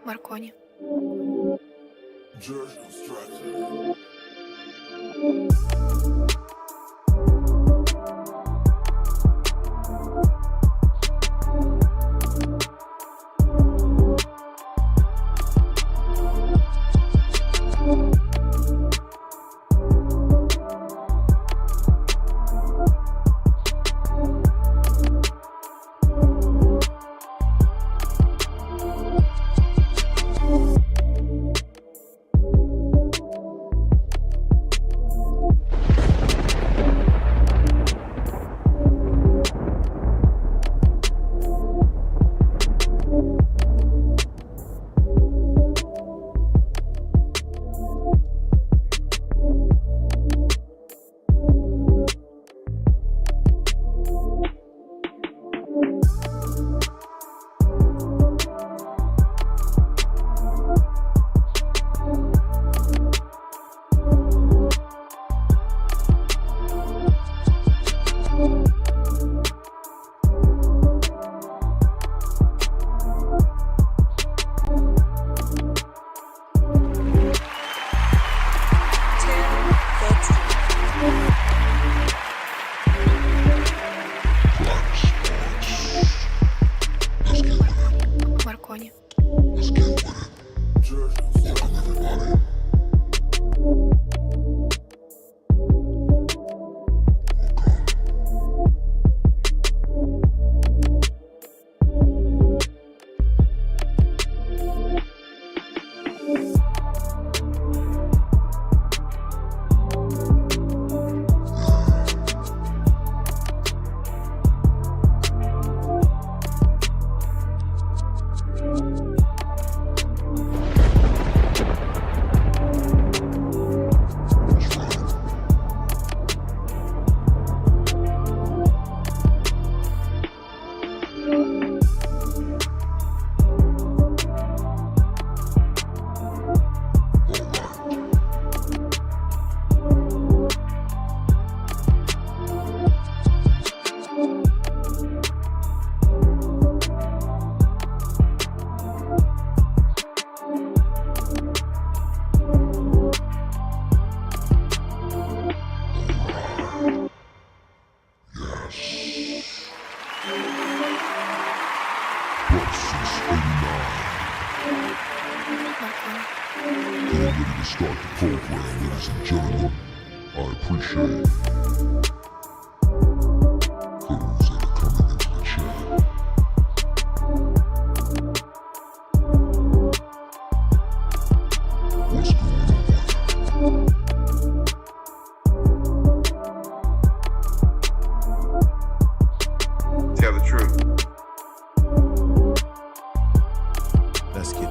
Marconi. Start the program, ladies and gentlemen. I appreciate those that are coming into the chat. What's going on? Tell the truth. Let's get it.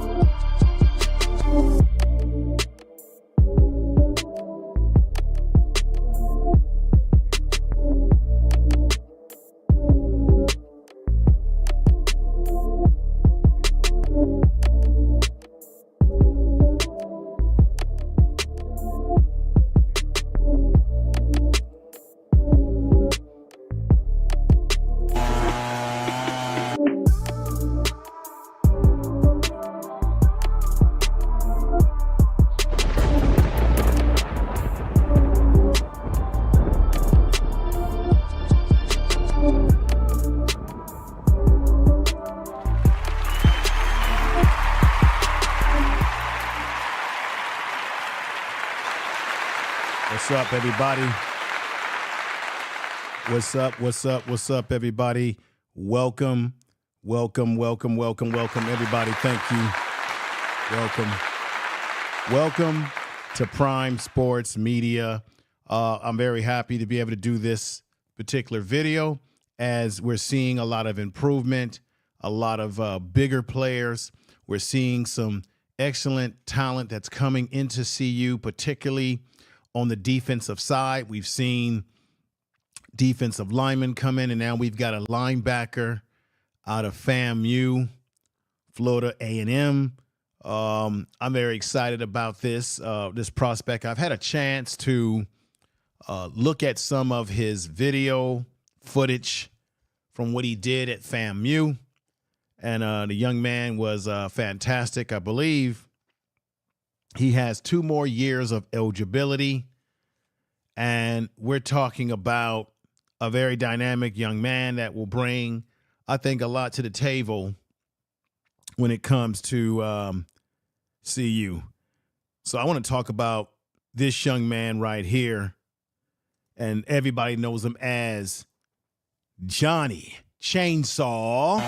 What's up, everybody? What's up, everybody? Welcome, everybody. Thank you. Welcome to Prime Sports Media. I'm very happy to be able to do this particular video as we're seeing a lot of improvement, a lot of bigger players. We're seeing some excellent talent that's coming into CU, particularly on the defensive side. We've seen defensive linemen come in, and now we've got a linebacker out of FAMU, Florida A&M. I'm very excited about this prospect. I've had a chance to look at some of his video footage from what he did at FAMU. And the young man was fantastic. I believe he has 2 more years of eligibility. And we're talking about a very dynamic young man that will bring, I think, a lot to the table when it comes to CU. So I want to talk about this young man right here. And everybody knows him as Johnny Chainsaw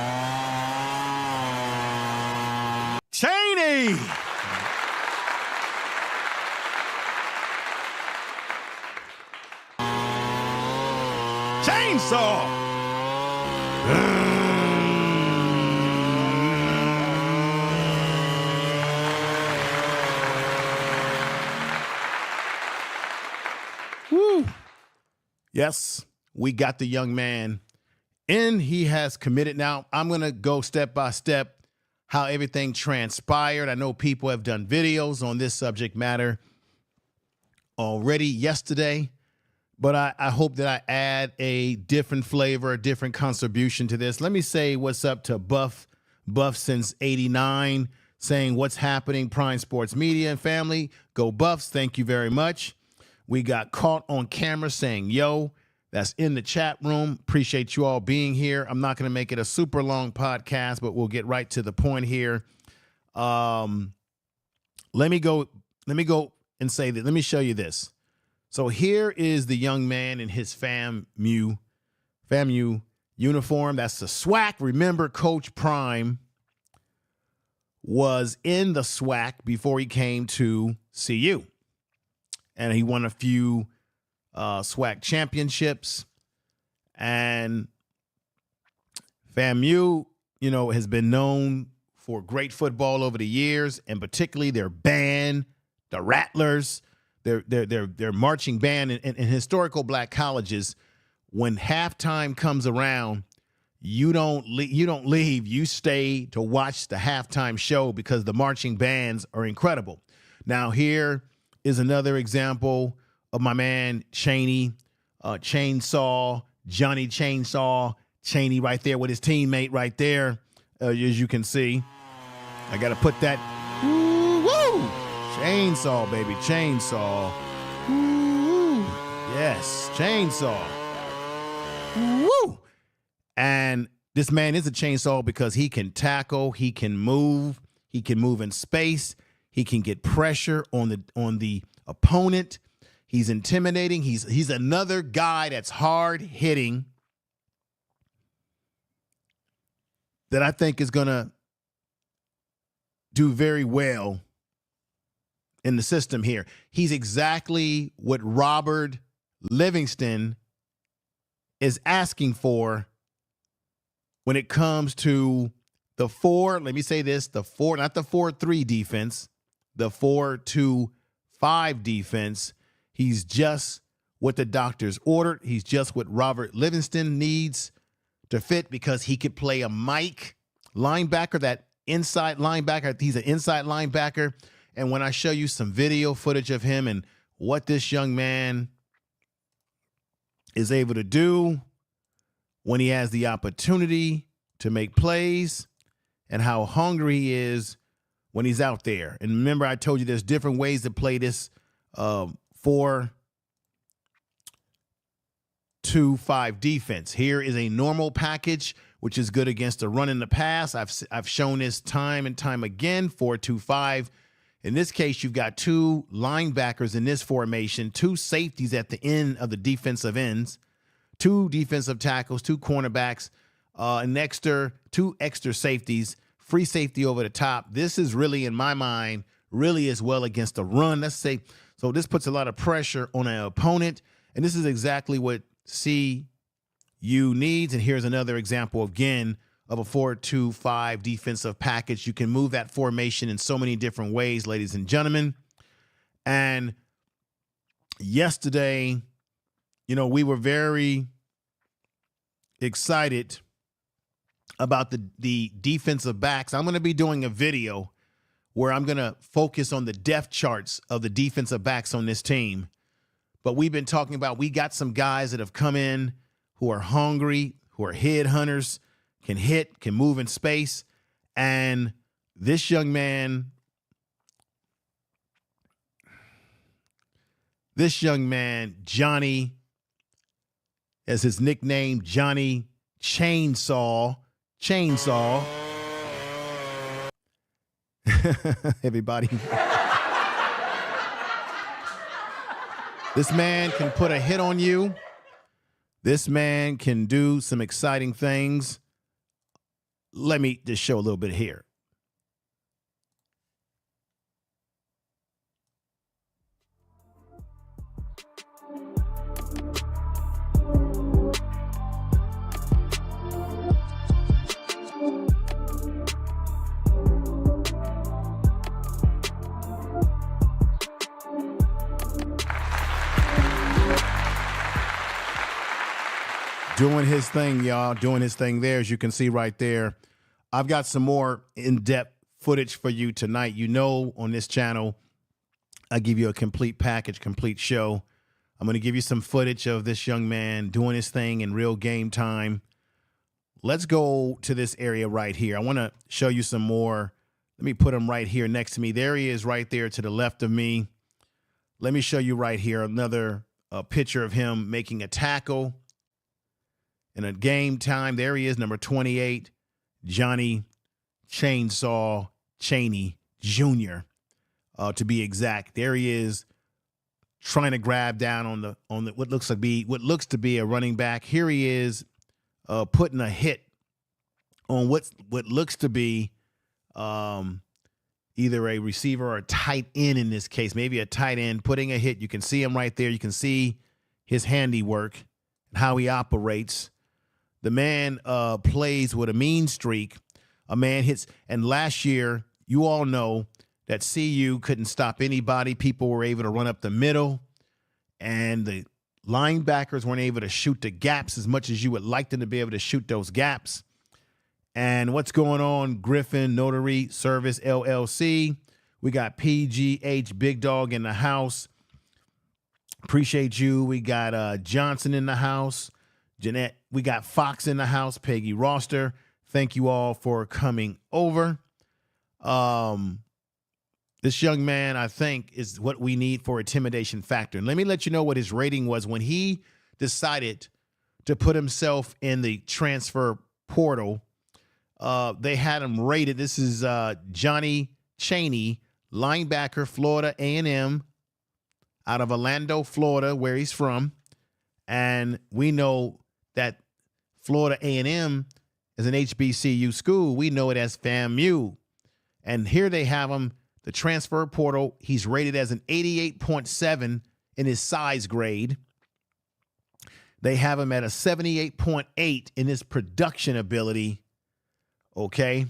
Chaney. Chainsaw. Woo. Yes, we got the young man in. He has committed. Now, I'm going to go step by step how everything transpired. I know people have done videos on this subject matter already yesterday, but I hope that I add a different flavor, a different contribution to this. Let me say what's up to Buff since 89, saying what's happening, Prime Sports Media and family. Go Buffs. Thank you very much. We got caught on camera saying, yo, that's in the chat room. Appreciate you all being here. I'm not going to make it a super long podcast, but we'll get right to the point here. Let me go and say that. Let me show you this. So here is the young man in his FAMU uniform. That's the SWAC. Remember, Coach Prime was in the SWAC before he came to CU. And he won a few SWAC championships. And FAMU, has been known for great football over the years, and particularly their band, the Rattlers, their marching band in historical black colleges. When halftime comes around, you don't leave. You stay to watch the halftime show because the marching bands are incredible. Now here is another example of my man Chaney, Chainsaw, Johnny Chainsaw, Chaney right there with his teammate right there. As you can see, I got to put that, woo, Chainsaw, baby, Chainsaw. Woo, yes, Chainsaw. Woo. And this man is a chainsaw because he can tackle, he can move in space. He can get pressure on the opponent. He's intimidating. He's another guy that's hard hitting that I think is going to do very well in the system here. He's exactly what Robert Livingston is asking for when it comes to the 4, let me say this, the 4, not the 4-3 defense, the 4-2-5 defense. He's just what the doctors ordered. He's just what Robert Livingston needs to fit because he could play a Mike linebacker, that inside linebacker. He's an inside linebacker. And when I show you some video footage of him and what this young man is able to do when he has the opportunity to make plays and how hungry he is when he's out there. And remember, I told you there's different ways to play this 4-2-5 defense. Here is a normal package, which is good against the run in the pass. I've shown this time and time again, 4-2-5. In this case, you've got 2 linebackers in this formation, 2 safeties at the end of the defensive ends, 2 defensive tackles, 2 cornerbacks, and 2 extra safeties, free safety over the top. This is really, in my mind, really as well against the run. Let's say, so this puts a lot of pressure on an opponent, and this is exactly what CU needs. And here's another example, again, of a 4-2-5 defensive package. You can move that formation in so many different ways, ladies and gentlemen. And yesterday, we were very excited about the defensive backs. I'm going to be doing a video where I'm going to focus on the depth charts of the defensive backs on this team. But we've been talking about, we got some guys that have come in who are hungry, who are headhunters, can hit, can move in space. And this young man, Johnny, as his nickname, Johnny Chainsaw. Everybody. This man can put a hit on you. This man can do some exciting things. Let me just show a little bit here. Doing his thing, y'all. Doing his thing there, as you can see right there. I've got some more in-depth footage for you tonight. You know, on this channel, I give you a complete package, complete show. I'm going to give you some footage of this young man doing his thing in real game time. Let's go to this area right here. I want to show you some more. Let me put him right here next to me. There he is right there to the left of me. Let me show you right here another picture of him making a tackle. In a game time, there he is, number 28, Johnny Chainsaw Cheney Jr. To be exact. There he is, trying to grab down on the what looks to be a running back. Here he is, putting a hit on what looks to be either a receiver or a tight end in this case, maybe a tight end putting a hit. You can see him right there. You can see his handiwork and how he operates. The man plays with a mean streak. A man hits. And last year, you all know that CU couldn't stop anybody. People were able to run up the middle. And the linebackers weren't able to shoot the gaps as much as you would like them to be able to shoot those gaps. And what's going on? Griffin Notary Service LLC. We got PGH Big Dog in the house. Appreciate you. We got Johnson in the house. Jeanette, we got Fox in the house, Peggy Roster. Thank you all for coming over. This young man, I think, is what we need for intimidation factor. And let me let you know what his rating was when he decided to put himself in the transfer portal. They had him rated. This is Johnny Chaney, linebacker, Florida A&M, out of Orlando, Florida, where he's from. And we know that Florida A&M is an HBCU school. We know it as FAMU. And here they have him, the transfer portal. He's rated as an 88.7 in his size grade. They have him at a 78.8 in his production ability. Okay.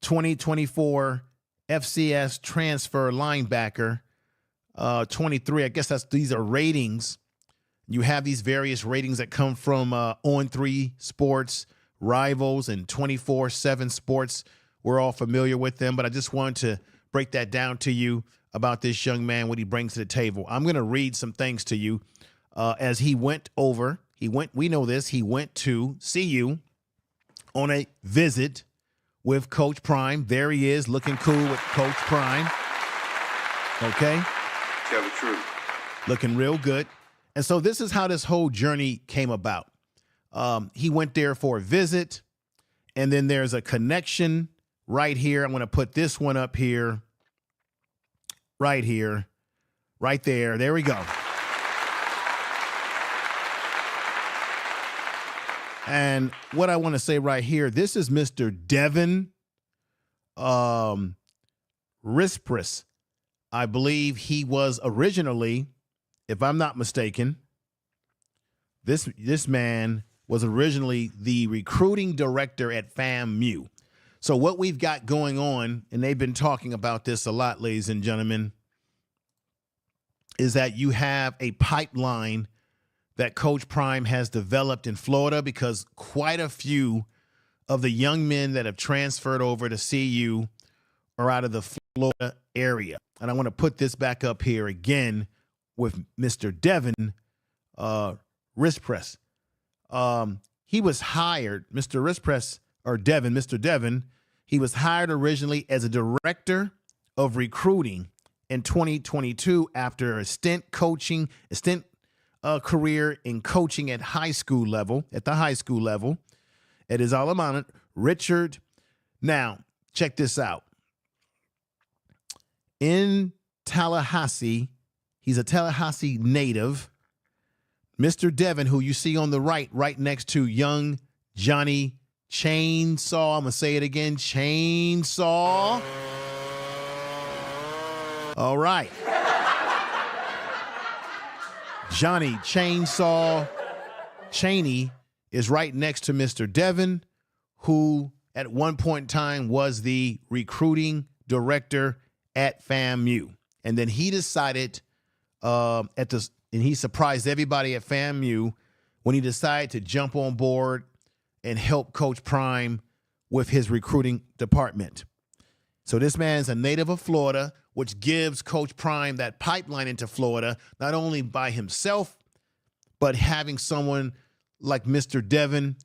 2024 FCS transfer linebacker. 23. I guess these are ratings. You have these various ratings that come from On3 Sports, Rivals, and 24/7 Sports. We're all familiar with them, but I just wanted to break that down to you about this young man, what he brings to the table. I'm going to read some things to you as he went over. We know this. He went to CU on a visit with Coach Prime. There he is, looking cool with Coach Prime. Okay? Tell the truth. Looking real good. And so this is how this whole journey came about. He went there for a visit, and then there's a connection right here. I'm going to put this one up here, right here, right there. There we go. And what I want to say right here, this is Mr. Devin Rispris. I believe he was originally, if I'm not mistaken, this man was originally the recruiting director at FAMU. So what we've got going on, and they've been talking about this a lot, ladies and gentlemen, is that you have a pipeline that Coach Prime has developed in Florida, because quite a few of the young men that have transferred over to CU are out of the Florida area. And I want to put this back up here again with Mr. Devin Rispris. he was hired, Mr. Rispress, or Devin, Mr. Devin, he was hired originally as a director of recruiting in 2022 after a stint career in coaching at the high school level, at his alma mater, Richard. Now, check this out. In Tallahassee, he's a Tallahassee native. Mr. Devin, who you see on the right next to young Johnny Chainsaw. I'm going to say it again, Chainsaw. All right. Johnny Chainsaw Chaney is right next to Mr. Devin, who at one point in time was the recruiting director at FAMU. And then he decided and he surprised everybody at FAMU when he decided to jump on board and help Coach Prime with his recruiting department. So this man's a native of Florida, which gives Coach Prime that pipeline into Florida, not only by himself, but having someone like Mr. Devin,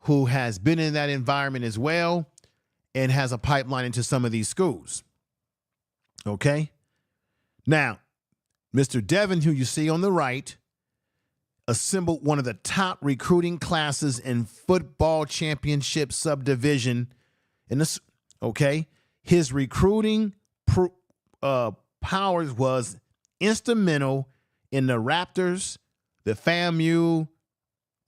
who has been in that environment as well and has a pipeline into some of these schools. Okay? Now, Mr. Devin, who you see on the right, assembled one of the top recruiting classes in football championship subdivision in this. Okay? His recruiting powers was instrumental in the Raptors, the FAMU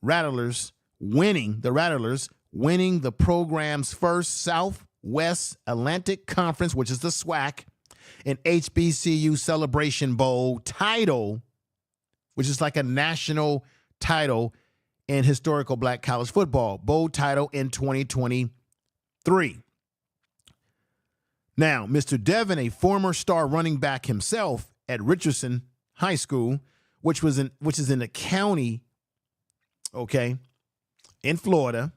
Rattlers winning the program's first Southwest Atlantic Conference, which is the SWAC, and HBCU Celebration Bowl title, which is like a national title in historical black college football, bowl title in 2023. Now, Mr. Devin, a former star running back himself at Richardson High School, which is in the county, okay, in Florida.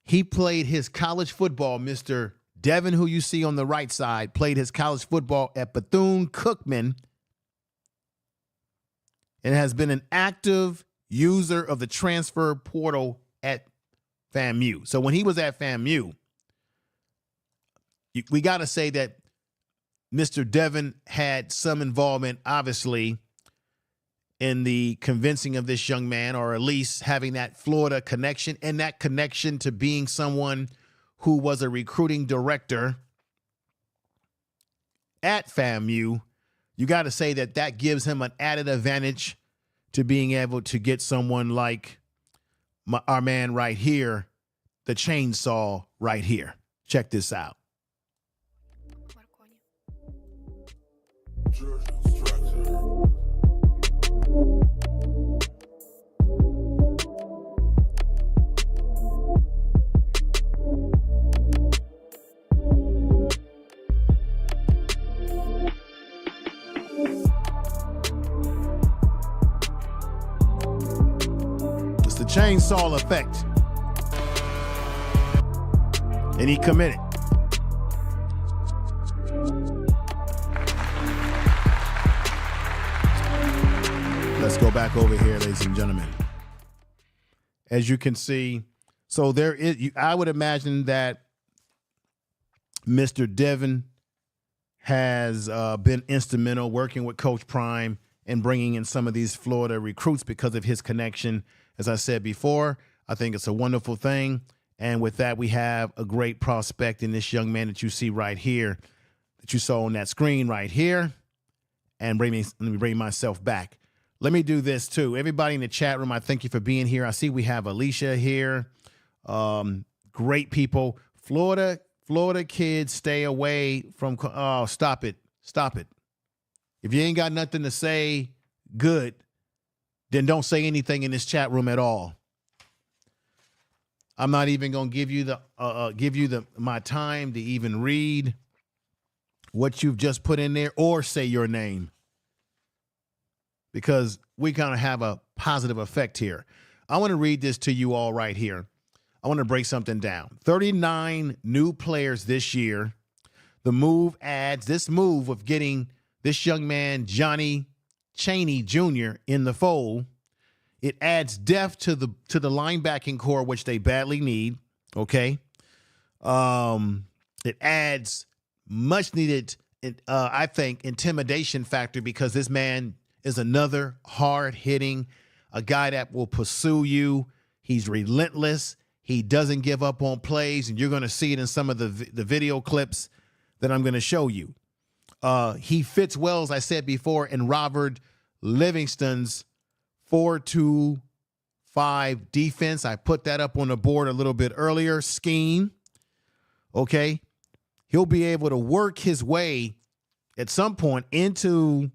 He played his college football, Mr. Devin, who you see on the right side, played his college football at Bethune-Cookman and has been an active user of the transfer portal at FAMU. So when he was at FAMU, we got to say that Mr. Devin had some involvement, obviously, in the convincing of this young man, or at least having that Florida connection and that connection to being someone who was a recruiting director at FAMU. You got to say that that gives him an added advantage to being able to get someone like our man right here, the Chainsaw right here. Check this out. It's the Chainsaw effect. And he committed. Let's go back over here, ladies and gentlemen. As you can see, so there is, I would imagine that Mr. Devin has been instrumental working with Coach Prime and bringing in some of these Florida recruits because of his connection. As I said before, I think it's a wonderful thing. And with that, we have a great prospect in this young man that you see right here, that you saw on that screen right here. And let me bring myself back. Let me do this too. Everybody in the chat room, I thank you for being here. I see we have Alicia here. Great people. Florida kids, stay away from. Oh, stop it. Stop it. If you ain't got nothing to say good, then don't say anything in this chat room at all. I'm not even going to give you my time to even read what you've just put in there or say your name, because we kind of have a positive effect here. I want to read this to you all right here. I want to break something down. 39 new players this year. The move adds this move of getting this young man, Johnny Chaney Jr. in the fold, it adds depth to the linebacking core, which they badly need. Okay. It adds much needed, I think, intimidation factor, because this man is another hard hitting, a guy that will pursue you. He's relentless. He doesn't give up on plays, and you're going to see it in some of the video clips that I'm going to show you. He fits well, as I said before, in Robert Livingston's 4-2-5 defense. I put that up on the board a little bit earlier. Scheme. Okay. He'll be able to work his way at some point into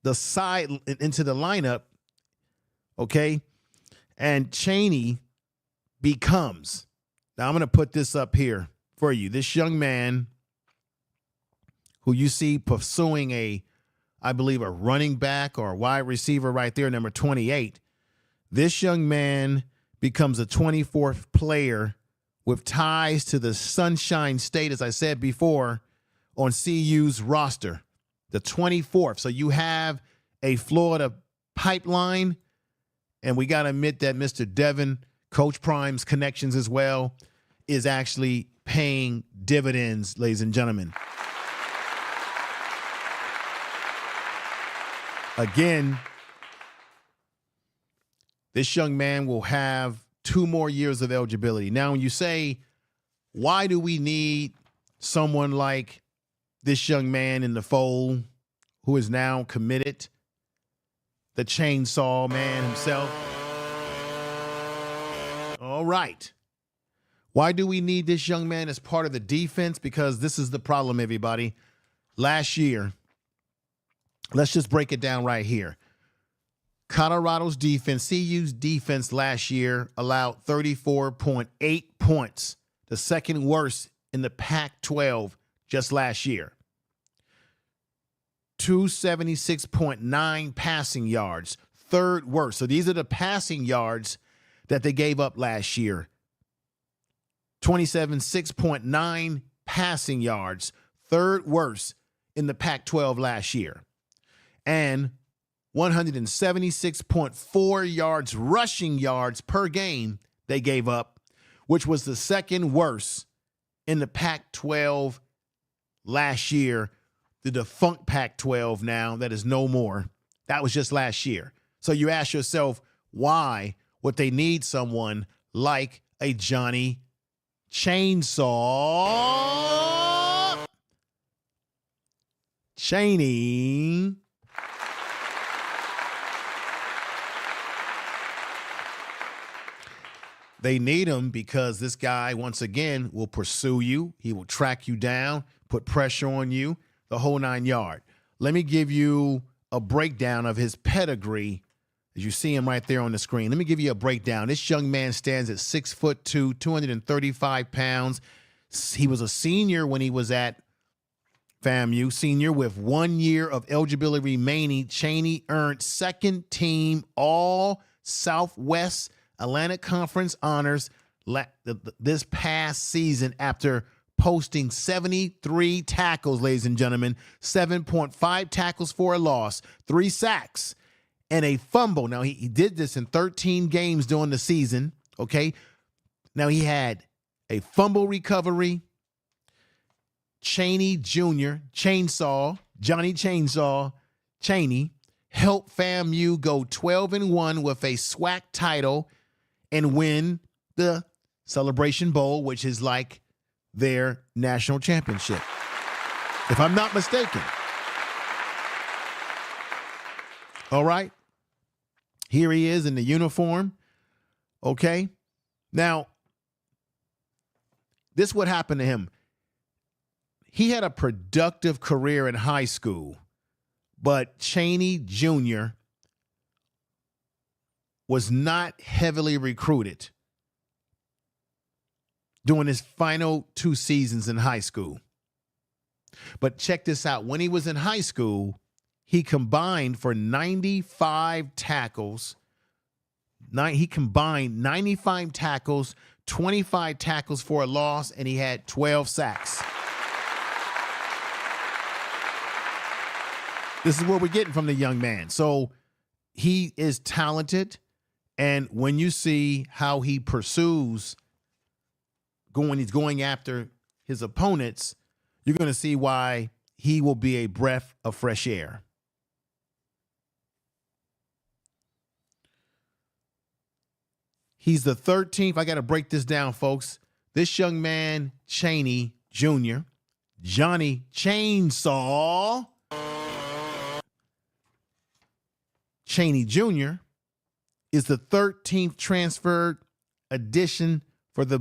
the side, into the lineup. Okay. And Chaney becomes, now I'm going to put this up here for you. This young man who you see pursuing I believe a running back or a wide receiver right there, number 28. This young man becomes a 24th player with ties to the Sunshine State, as I said before, on CU's roster, the 24th. So you have a Florida pipeline, and we got to admit that Mr. Devin, Coach Prime's connections as well, is actually paying dividends, ladies and gentlemen. Again, this young man will have 2 more years of eligibility. Now, when you say, why do we need someone like this young man in the fold who is now committed, the chainsaw man himself? All right. Why do we need this young man as part of the defense? Because this is the problem, everybody. Last year, let's just break it down right here. Colorado's defense, CU's defense last year allowed 34.8 points, the second worst in the Pac-12 just last year. 276.9 passing yards, third worst. So these are the passing yards that they gave up last year. 6.9 passing yards, third worst in the Pac-12 last year. And 176.4 yards, rushing yards per game they gave up, which was the second worst in the Pac-12 last year. The defunct Pac-12 now, that is no more. That was just last year. So you ask yourself, why would they need someone like a Johnny Chainsaw Chaney? They need him because this guy, once again, will pursue you. He will track you down, put pressure on you, the whole 9 yards. Let me give you a breakdown of his pedigree, as you see him right there on the screen. Let me give you a breakdown. This young man stands at 6'2", 235 pounds. He was a senior when he was at FAMU, senior with 1 year of eligibility remaining. Chaney earned second team All-Southwest Atlantic Conference honors this past season after posting 73 tackles, ladies and gentlemen, 7.5 tackles for a loss, 3 sacks, and a fumble. Now, he did this in 13 games during the season, okay? Now, he had a fumble recovery. Chaney Jr., Johnny Chainsaw Chaney, helped FAMU go 12-1 with a SWAC title and win the Celebration Bowl, which is like their national championship, if I'm not mistaken. All right. Here he is in the uniform. Okay. Now, this is what happened to him. He had a productive career in high school, but Chaney Jr. was not heavily recruited during his final 2 seasons in high school. But check this out. When he was in high school, he combined for 95 tackles. He combined 95 tackles, 25 tackles for a loss, and he had 12 sacks. This is what we're getting from the young man. So he is talented. And when you see how he pursues he's going after his opponents, you're going to see why he will be a breath of fresh air. He's the 13th. I got to break this down, folks. This young man, Chaney Jr., Johnny Chainsaw Chaney Jr., is the 13th transferred addition for the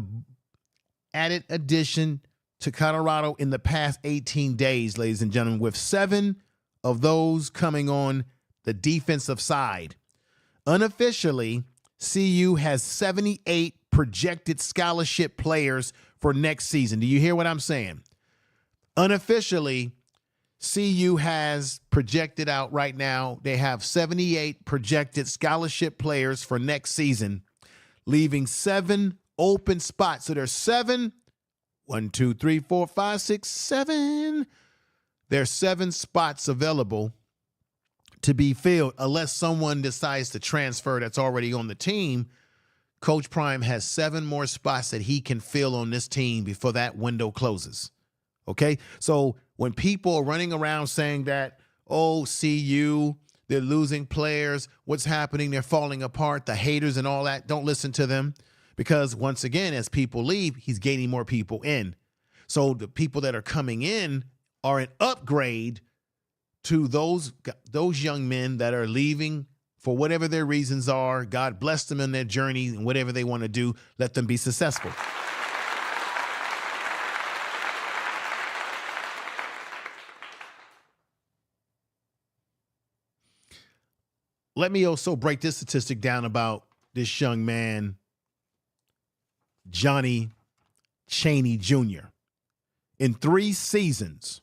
added addition to Colorado in the past 18 days, ladies and gentlemen, with 7 of those coming on the defensive side. Unofficially, CU has 78 projected scholarship players for next season. Do you hear what I'm saying? Unofficially, CU has projected out right now, they have 78 projected scholarship players for next season, leaving 7 open spots. So there's 7. 1, 2, 3, 4, 5, 6, 7. There's 7 spots available to be filled unless someone decides to transfer that's already on the team. Coach Prime has 7 more spots that he can fill on this team before that window closes. Okay? So when people are running around saying that, oh, CU, they're losing players, what's happening, they're falling apart, the haters and all that, don't listen to them. Because once again, as people leave, he's gaining more people in. So the people that are coming in are an upgrade to those young men that are leaving for whatever their reasons are. God bless them in their journey and whatever they want to do. Let them be successful. Let me also break this statistic down about this young man, Johnny Chaney Jr. In 3 seasons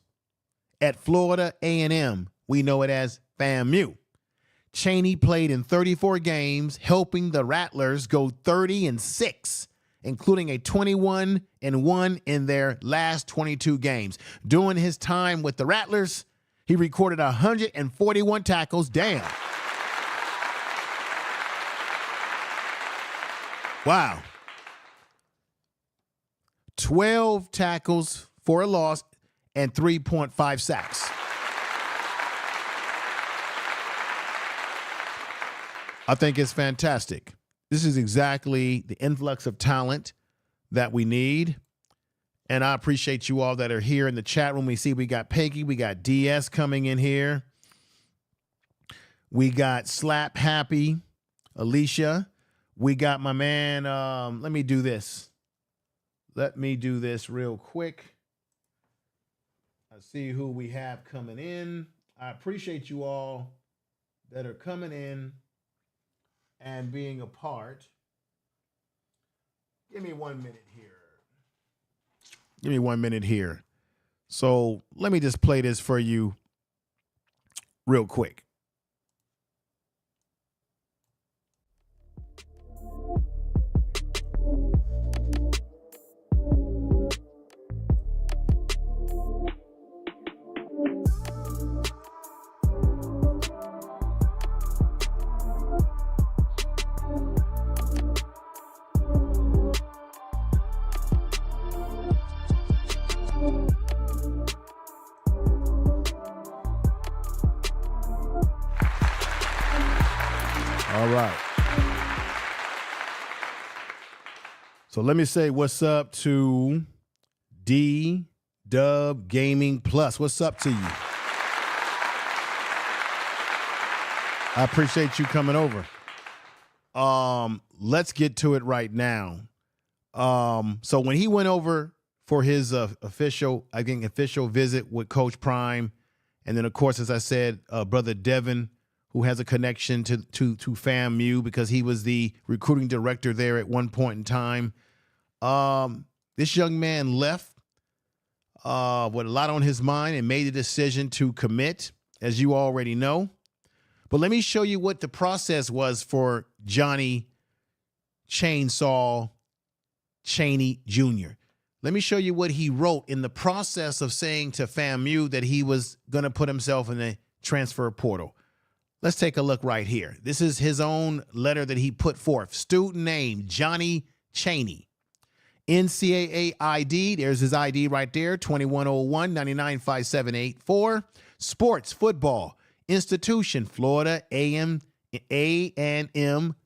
at Florida A&M, we know it as FAMU, Chaney played in 34 games, helping the Rattlers go 30-6, including a 21-1 in their last 22 games. During his time with the Rattlers, he recorded 141 tackles. Damn. Wow. 12 tackles for a loss and 3.5 sacks. I think it's fantastic. This is exactly the influx of talent that we need. And I appreciate you all that are here in the chat room. We see we got Peggy, we got DS coming in here. We got Slap Happy, Alicia. We got my man, let me do this. Let me do this real quick. I see who we have coming in. I appreciate you all that are coming in and being a part. Give me 1 minute here. Give me 1 minute here. So let me just play this for you real quick. All right. So let me say what's up to D-Dub Gaming Plus. What's up to you? I appreciate you coming over. Let's get to it right now. So when he went over for his official visit with Coach Prime, and then of course, as I said, brother Devin, who has a connection to FAMU because he was the recruiting director there at one point in time. This young man left with a lot on his mind and made a decision to commit, as you already know. But let me show you what the process was for Johnny Chainsaw Chaney Jr. Let me show you what he wrote in the process of saying to FAMU that he was going to put himself in a transfer portal. Let's take a look right here. This is his own letter that he put forth. Student name, Johnny Chaney. NCAA ID, there's his ID right there, 2101-995784. Sports, football, institution, Florida A&M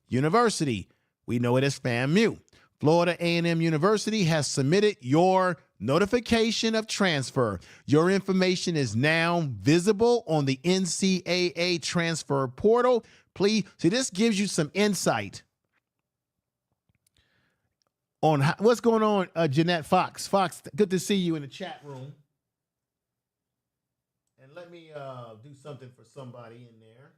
University. We know it as FAMU. Florida A&M University has submitted your notification of transfer. Your information is now visible on the NCAA transfer portal. Please, see, this gives you some insight on what's going on, Jeanette Fox. Fox, good to see you in the chat room. And let me do something for somebody in there.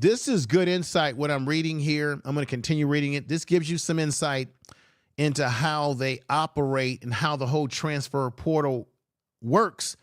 This is good insight, what I'm reading here. I'm going to continue reading it. This gives you some insight into how they operate and how the whole transfer portal works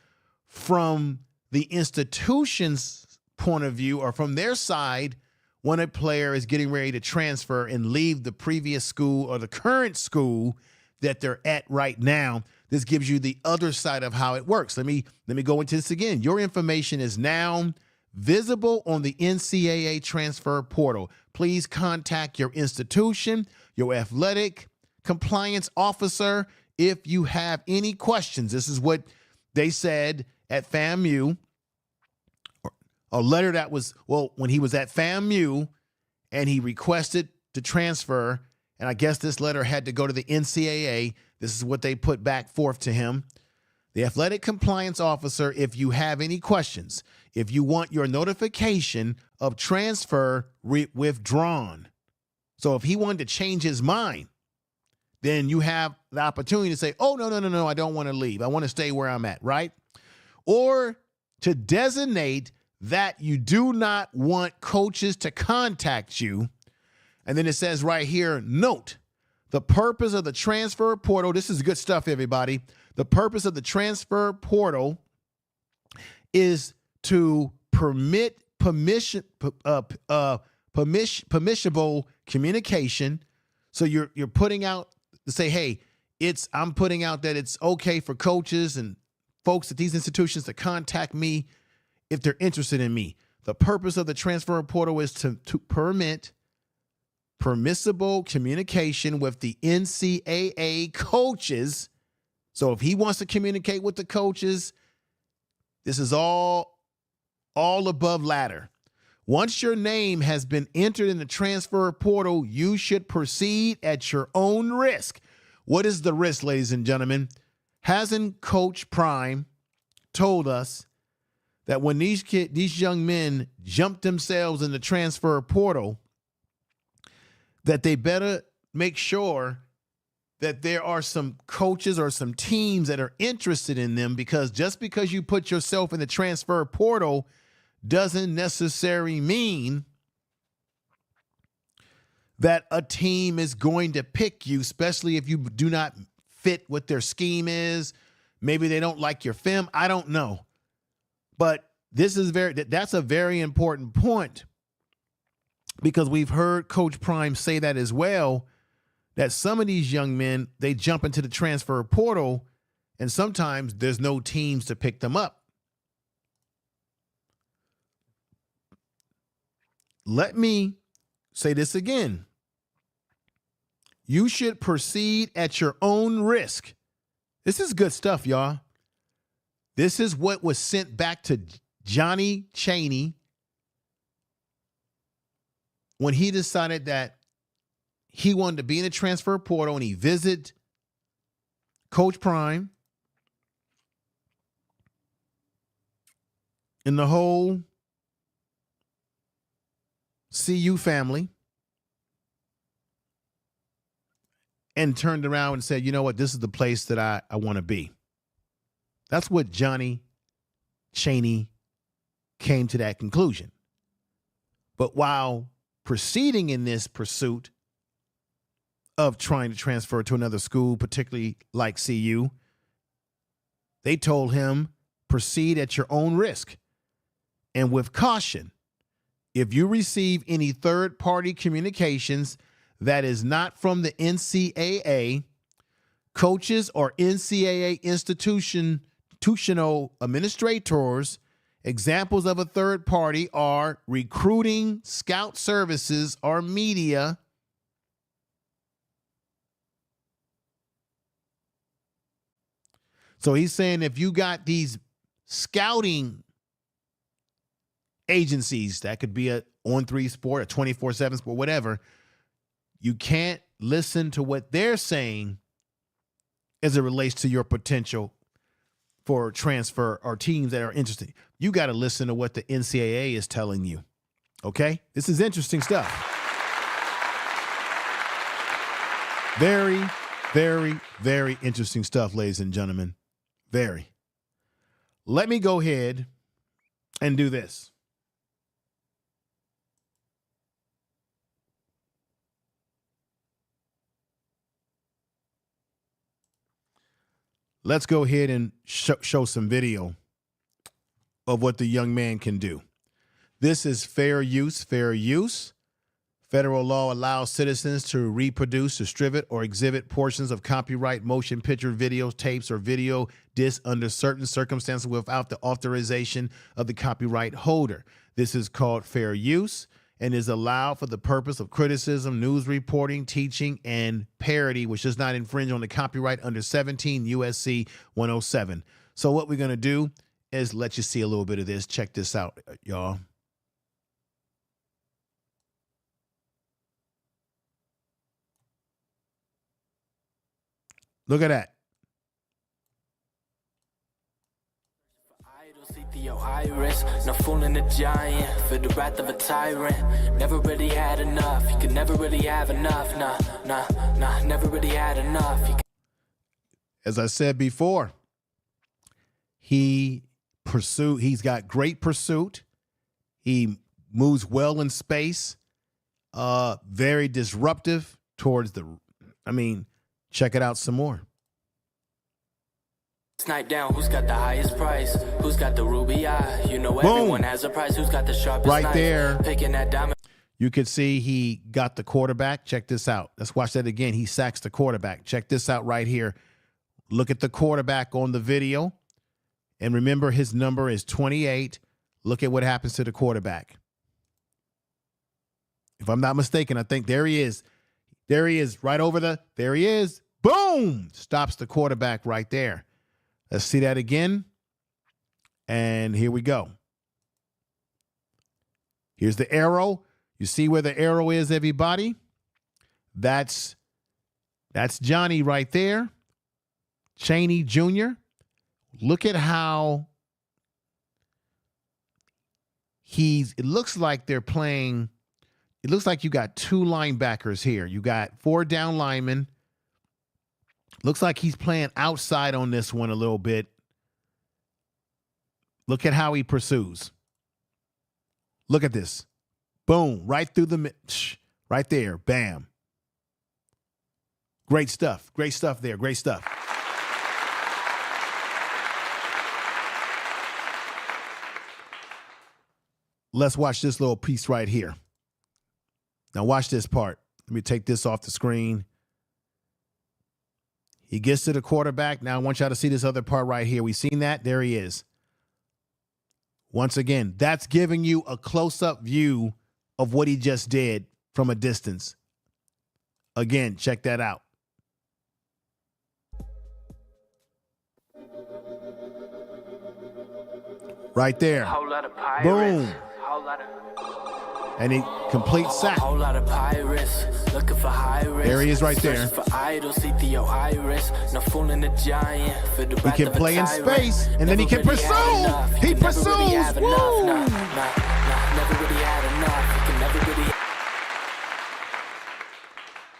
from the institution's point of view, or from their side, when a player is getting ready to transfer and leave the previous school or the current school that they're at right now. This gives you the other side of how it works. Let me go into this again. Your information is now visible on the NCAA transfer portal. Please contact your institution, your athletic compliance officer, if you have any questions. This is what they said at FAMU. A letter that was, well, when he was at FAMU and he requested to transfer, and I guess this letter had to go to the NCAA. This is what they put back forth to him. The athletic compliance officer, if you have any questions, if you want your notification of transfer withdrawn. So if he wanted to change his mind, then you have the opportunity to say, oh, no, I don't want to leave. I want to stay where I'm at, right? Or to designate that you do not want coaches to contact you. And then it says right here, note, the purpose of the transfer portal, this is good stuff, everybody. The purpose of the transfer portal is to permit permissible communication. So you're putting out to say, hey, I'm putting out that it's okay for coaches and folks at these institutions to contact me if they're interested in me. The purpose of the transfer portal is to permit permissible communication with the NCAA coaches. So if he wants to communicate with the coaches, this is all above ladder. Once your name has been entered in the transfer portal, you should proceed at your own risk. What is the risk, ladies and gentlemen? Hasn't Coach Prime told us that when these young men jump themselves in the transfer portal, that they better make sure that there are some coaches or some teams that are interested in them, because just because you put yourself in the transfer portal doesn't necessarily mean that a team is going to pick you, especially if you do not fit what their scheme is. Maybe they don't like your film. I don't know. But that's a very important point, because we've heard Coach Prime say that as well, that some of these young men, they jump into the transfer portal and sometimes there's no teams to pick them up. Let me say this again. You should proceed at your own risk. This is good stuff, y'all. This is what was sent back to Johnny Chaney when he decided that he wanted to be in the transfer portal, and he visited Coach Prime and the whole CU family, and turned around and said, you know what, this is the place that I want to be. That's what Johnny Chaney came to that conclusion. But while proceeding in this pursuit of trying to transfer to another school, particularly like CU, they told him, proceed at your own risk and with caution. If you receive any third-party communications that is not from the NCAA, coaches or NCAA institutional administrators. Examples of a third party are recruiting, scout services, or media. So he's saying if you got these scouting agencies, that could be a On3 Sport, a 24/7 Sport, whatever, you can't listen to what they're saying as it relates to your potential for transfer or teams that are interested. You got to listen to what the NCAA is telling you. Okay? This is interesting stuff. Very, very, very interesting stuff, ladies and gentlemen. Very. Let me go ahead and do this. Let's go ahead and show some video of what the young man can do. This is fair use, fair use. Federal law allows citizens to reproduce, distribute, or exhibit portions of copyright motion picture videos, tapes, or video discs under certain circumstances without the authorization of the copyright holder. This is called fair use and is allowed for the purpose of criticism, news reporting, teaching, and parody, which does not infringe on the copyright under 17 USC 107. So what we're going to do is let you see a little bit of this. Check this out, y'all. Look at that. Iris, no fooling a giant for the wrath of a tyrant. Never really had enough. You could never really have enough. Nah, never really had enough. As I said before, he's got great pursuit. He moves well in space. Very disruptive towards check it out some more. Snipe down, who's got the highest price? Who's got the ruby eye? You know everyone has a price. Who's got the sharpest right knife? There. Picking that diamond. You could see he got the quarterback. Check this out. Let's watch that again. He sacks the quarterback. Check this out right here. Look at the quarterback on the video. And remember, his number is 28. Look at what happens to the quarterback. If I'm not mistaken, I think there he is. There he is, right over there he is. Boom! Stops the quarterback right there. Let's see that again. And here we go. Here's the arrow. You see where the arrow is, everybody? That's Johnny right there. Chaney Jr. Look at how it looks like they're playing. It looks like you got two linebackers here. You got 4 down linemen. Looks like he's playing outside on this one a little bit. Look at how he pursues. Look at this. Boom, right through the, right there, bam. Great stuff. Great stuff there. Great stuff. Let's watch this little piece right here. Now watch this part. Let me take this off the screen. He gets to the quarterback. Now I want y'all to see this other part right here. We seen that. There he is. Once again, that's giving you a close-up view of what he just did from a distance. Again, check that out. Right there. Boom. And he complete sack. There he is right there. He can play in space, and then he can pursue. He pursues. Woo!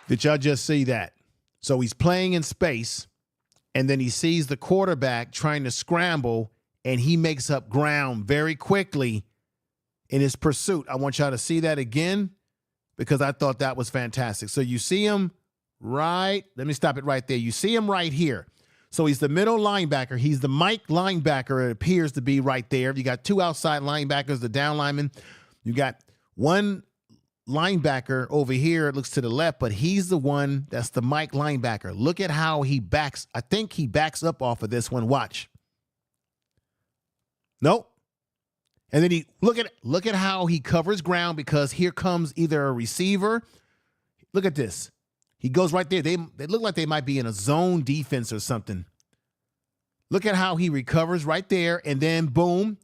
Did y'all just see that? So he's playing in space, and then he sees the quarterback trying to scramble, and he makes up ground very quickly in his pursuit. I want y'all to see that again because I thought that was fantastic. So you see him right, let me stop it right there. You see him right here. So he's the middle linebacker. He's the Mike linebacker, it appears to be right there. You got 2 outside linebackers, the down lineman. You got 1 linebacker over here. It looks to the left, but he's the one that's the Mike linebacker. Look at how he backs. I think he backs up off of this one. Watch. Nope. And then he look at how he covers ground, because here comes either a receiver. Look at this. He goes right there. They look like they might be in a zone defense or something. Look at how he recovers right there, and then boom,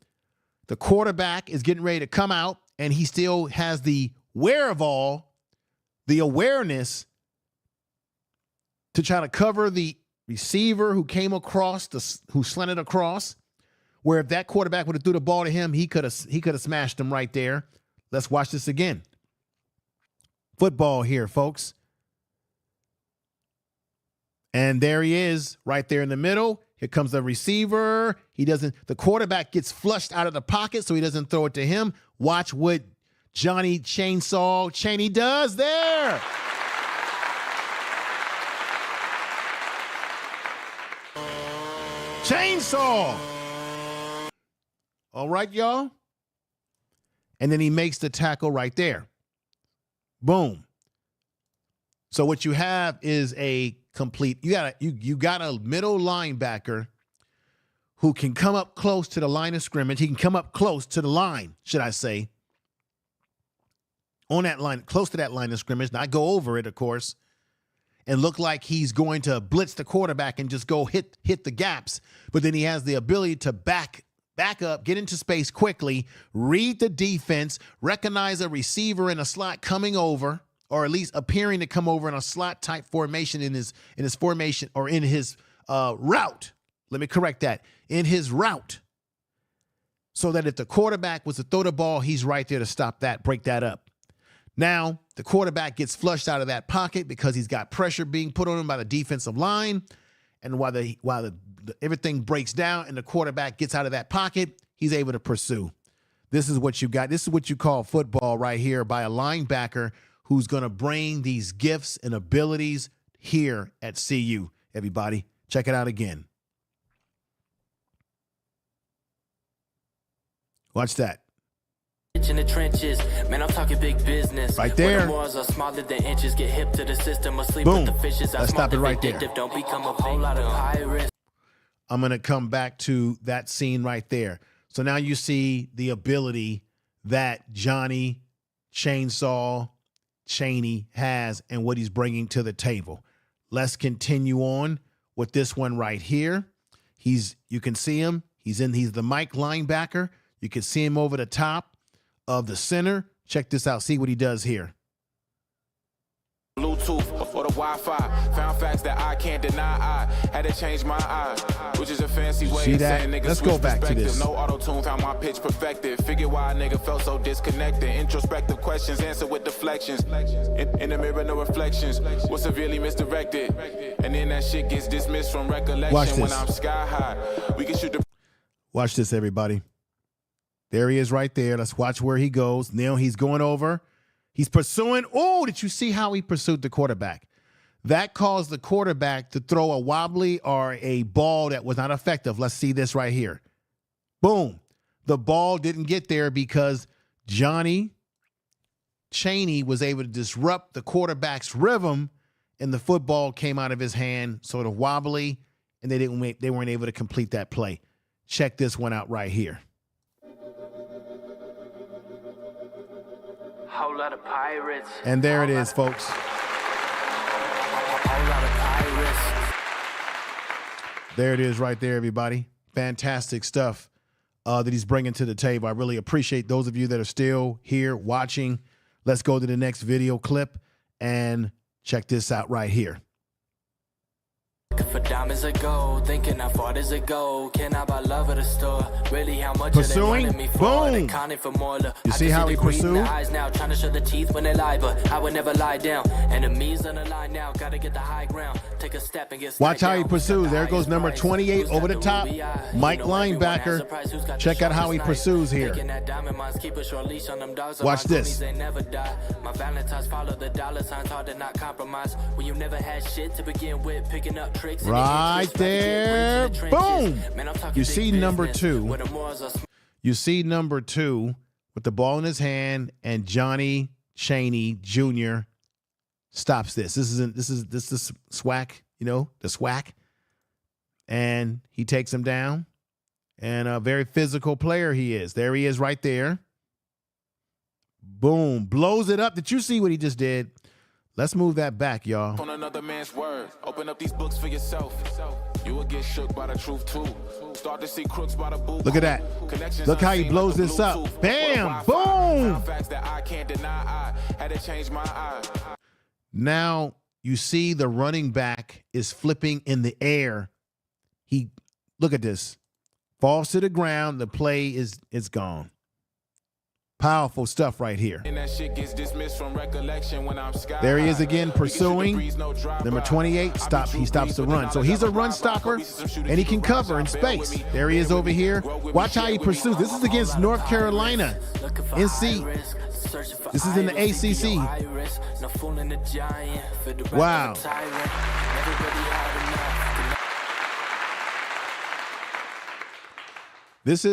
the quarterback is getting ready to come out, and he still has the wherewithal, the awareness to try to cover the receiver who came across, who slanted across, where if that quarterback would have threw the ball to him, he could have smashed him right there. Let's watch this again. Football here, folks. And there he is right there in the middle. Here comes the receiver. The quarterback gets flushed out of the pocket, so he doesn't throw it to him. Watch what Johnny Chainsaw Chaney does there. Chainsaw. All right, y'all. And then he makes the tackle right there. Boom. So what you have is a complete, you got a middle linebacker who can come up close to the line of scrimmage. He can come up close to the line, should I say, on that line, close to that line of scrimmage, not go over it, of course, and look like he's going to blitz the quarterback and just go hit the gaps. But then he has the ability to back up, get into space quickly, read the defense, recognize a receiver in a slot coming over, or at least appearing to come over in a slot type formation in his formation, or in his route. Let me correct that. In his route. So that if the quarterback was to throw the ball, he's right there to stop that, break that up. Now, the quarterback gets flushed out of that pocket because he's got pressure being put on him by the defensive line. And while everything breaks down and the quarterback gets out of that pocket, he's able to pursue. This is what you got. This is what you call football right here, by a linebacker who's going to bring these gifts and abilities here at CU. Everybody, check it out again. Watch that. In the trenches, man, I'm talking big business. Right there. The walls are smaller than inches, get hip to the system, asleep Boom. with the fishes. Let's stop it right there. Don't become a whole lot of pirates. I'm going to come back to that scene right there. So now you see the ability that Johnny Chainsaw Chaney has and what he's bringing to the table. Let's continue on with this one right here. You can see him. He's the Mike linebacker. You can see him over the top of the center. Check this out. See what he does here. Bluetooth or the Wi-Fi. Found facts that I can't deny. I had to change my eyes, which is a fancy way of saying nigga. Let's go back to this. No auto-tune, found my pitch perfected. Figure why a nigga felt so disconnected. Introspective questions, answer with deflections. In the mirror, no reflections. Was severely misdirected. And then that shit gets dismissed from recollection when I'm sky high. We can shoot the... Watch this, everybody. There he is right there. Let's watch where he goes. Now he's going over. He's pursuing. Oh, did you see how he pursued the quarterback? That caused the quarterback to throw a wobbly or a ball that was not effective. Let's see this right here. Boom. The ball didn't get there because Johnny Chaney was able to disrupt the quarterback's rhythm, and the football came out of his hand sort of wobbly, and they weren't able to complete that play. Check this one out right here. Whole lot of pirates. And there it is, folks. Whole lot of pirates. There it is right there, everybody. Fantastic stuff that he's bringing to the table. I really appreciate those of you that are still here watching. Let's go to the next video clip and check this out right here. For diamonds of gold, thinking how far does it go? Can I buy love at a store? Really, how much pursuing? Are they me for? Boom. They counting for more. You see how he pursued? Eyes now, trying to show the teeth when they lie, but I would never lie down. Enemies on the line now, gotta get the high ground. Take a step and get. Watch how he pursues. There goes number 28 over the top. Mike linebacker. Check out how he pursues here. Watch this. My Valentine's follow the dollar signs, hard to not compromise. When you never had shit to begin with, picking up tricks. Right there. Boom. You see number 2. You see number 2 with the ball in his hand, and Johnny Chaney Jr. stops this. This is SWAC, the SWAC. And he takes him down. And a very physical player he is. There he is right there. Boom. Blows it up. Did you see what he just did? Let's move that back, y'all. On another man's word. Open up these books for yourself. You will get shook by the truth too. Start to see crooks by the boo. Look at that. Look how he blows this up. Bam. Boom. Facts that I can't deny. I had to change my eye. Now you see the running back is flipping in the air. Look at this. Falls to the ground. The play is gone. Powerful stuff right here. There he is again pursuing. Number 28, he stops the run. So he's a run stopper, and he can cover in space. There he is over here. Watch how he pursues. This is against North Carolina. NC. This is in the ACC. Wow. This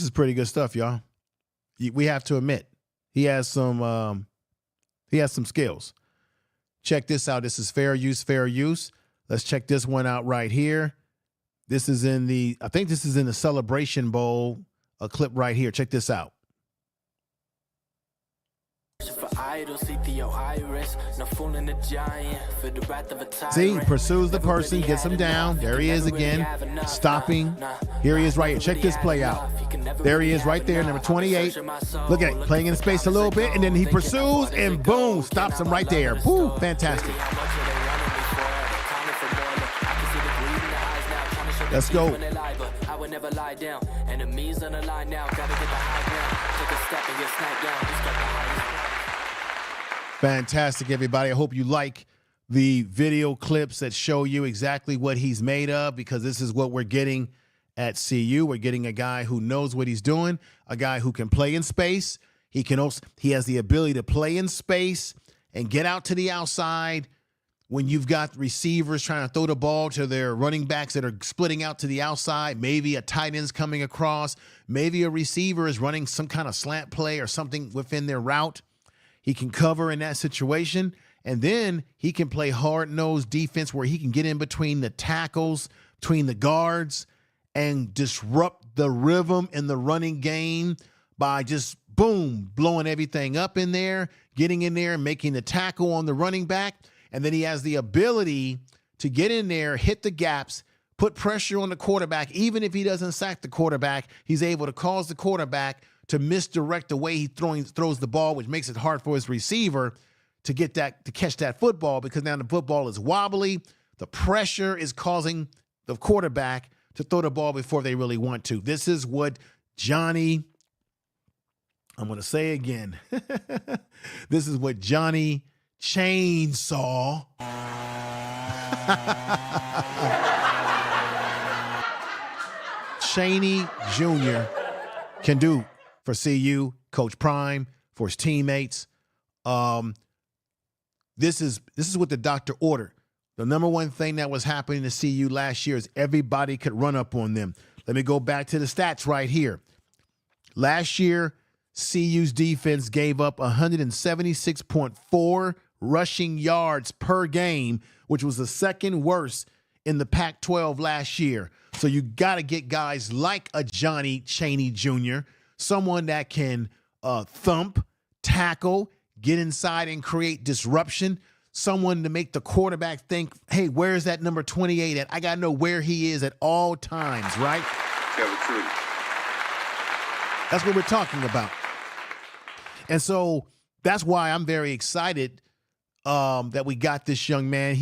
is pretty good stuff, y'all. We have to admit, he has some skills. Check this out. This is fair use. Let's check this one out right here. This is I think this is in the Celebration Bowl, a clip right here. Check this out. See, pursues the person, gets him down. There he is again, stopping. Here he is right here. Check this play out. There he is right there, number 28. Look at it, playing in space a little bit, and then he pursues, and boom, stops him right there. Woo, fantastic. Let's go. I would never lie down. Enemies on the line now. Gotta get the high ground. Take a step and get sniped down. Fantastic, everybody. I hope you like the video clips that show you exactly what he's made of, because this is what we're getting at CU. We're getting a guy who knows what he's doing, a guy who can play in space. He has the ability to play in space and get out to the outside when you've got receivers trying to throw the ball to their running backs that are splitting out to the outside. Maybe a tight end's coming across. Maybe a receiver is running some kind of slant play or something within their route. He can cover in that situation, and then he can play hard-nosed defense where he can get in between the tackles, between the guards, and disrupt the rhythm in the running game by just, boom, blowing everything up in there, getting in there, making the tackle on the running back. And then he has the ability to get in there, hit the gaps, put pressure on the quarterback. Even if he doesn't sack the quarterback, he's able to cause the quarterback to misdirect the way he throws the ball, which makes it hard for his receiver to catch that football, because now the football is wobbly. The pressure is causing the quarterback to throw the ball before they really want to. This is what Johnny, I'm going to say again, this is what Johnny Chainsaw Chaney Jr. can do for CU, Coach Prime, for his teammates. This is what the doctor ordered. The number one thing that was happening to CU last year is everybody could run up on them. Let me go back to the stats right here. Last year, CU's defense gave up 176.4 rushing yards per game, which was the second worst in the Pac-12 last year. So you got to get guys like a Johnny Chaney Jr., someone that can thump, tackle, get inside and create disruption, someone to make the quarterback think, hey, where's that number 28 at? I got to know where he is at all times, right? Yeah, true. That's what we're talking about. And so that's why I'm very excited that we got this young man.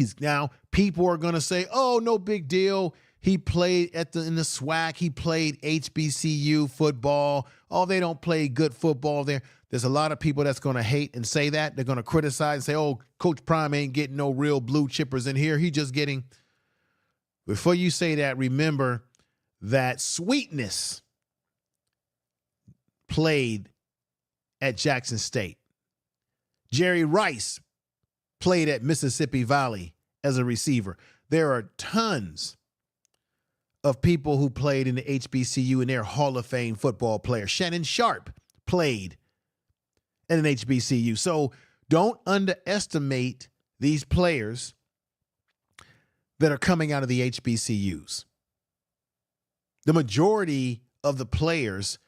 People are going to say, oh, no big deal. He played in the SWAC. He played HBCU football. Oh, they don't play good football there. There's a lot of people that's going to hate and say that. They're going to criticize and say, oh, Coach Prime ain't getting no real blue chippers in here. He just getting. Before you say that, remember that Sweetness played at Jackson State. Jerry Rice played at Mississippi Valley as a receiver. There are tons of people who played in the HBCU and they're Hall of Fame football players. Shannon Sharp played in an HBCU. So don't underestimate these players that are coming out of the HBCUs. The majority of the players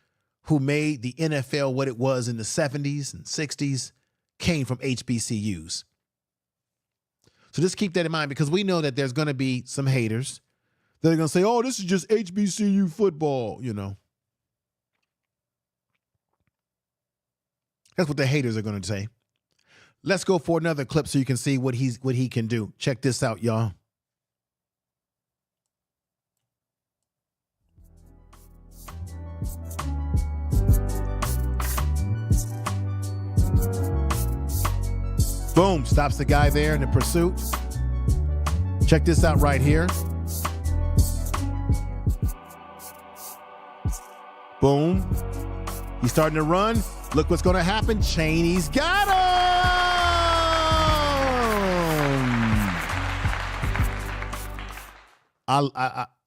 who made the NFL what it was in the 70s and 60s came from HBCUs. So just keep that in mind, because we know that there's going to be some haters that are going to say, oh, this is just HBCU football, you know. That's what the haters are going to say. Let's go for another clip so you can see what he can do. Check this out, y'all. Boom, stops the guy there in the pursuit. Check this out right here. Boom. He's starting to run. Look what's going to happen. Chaney's got him.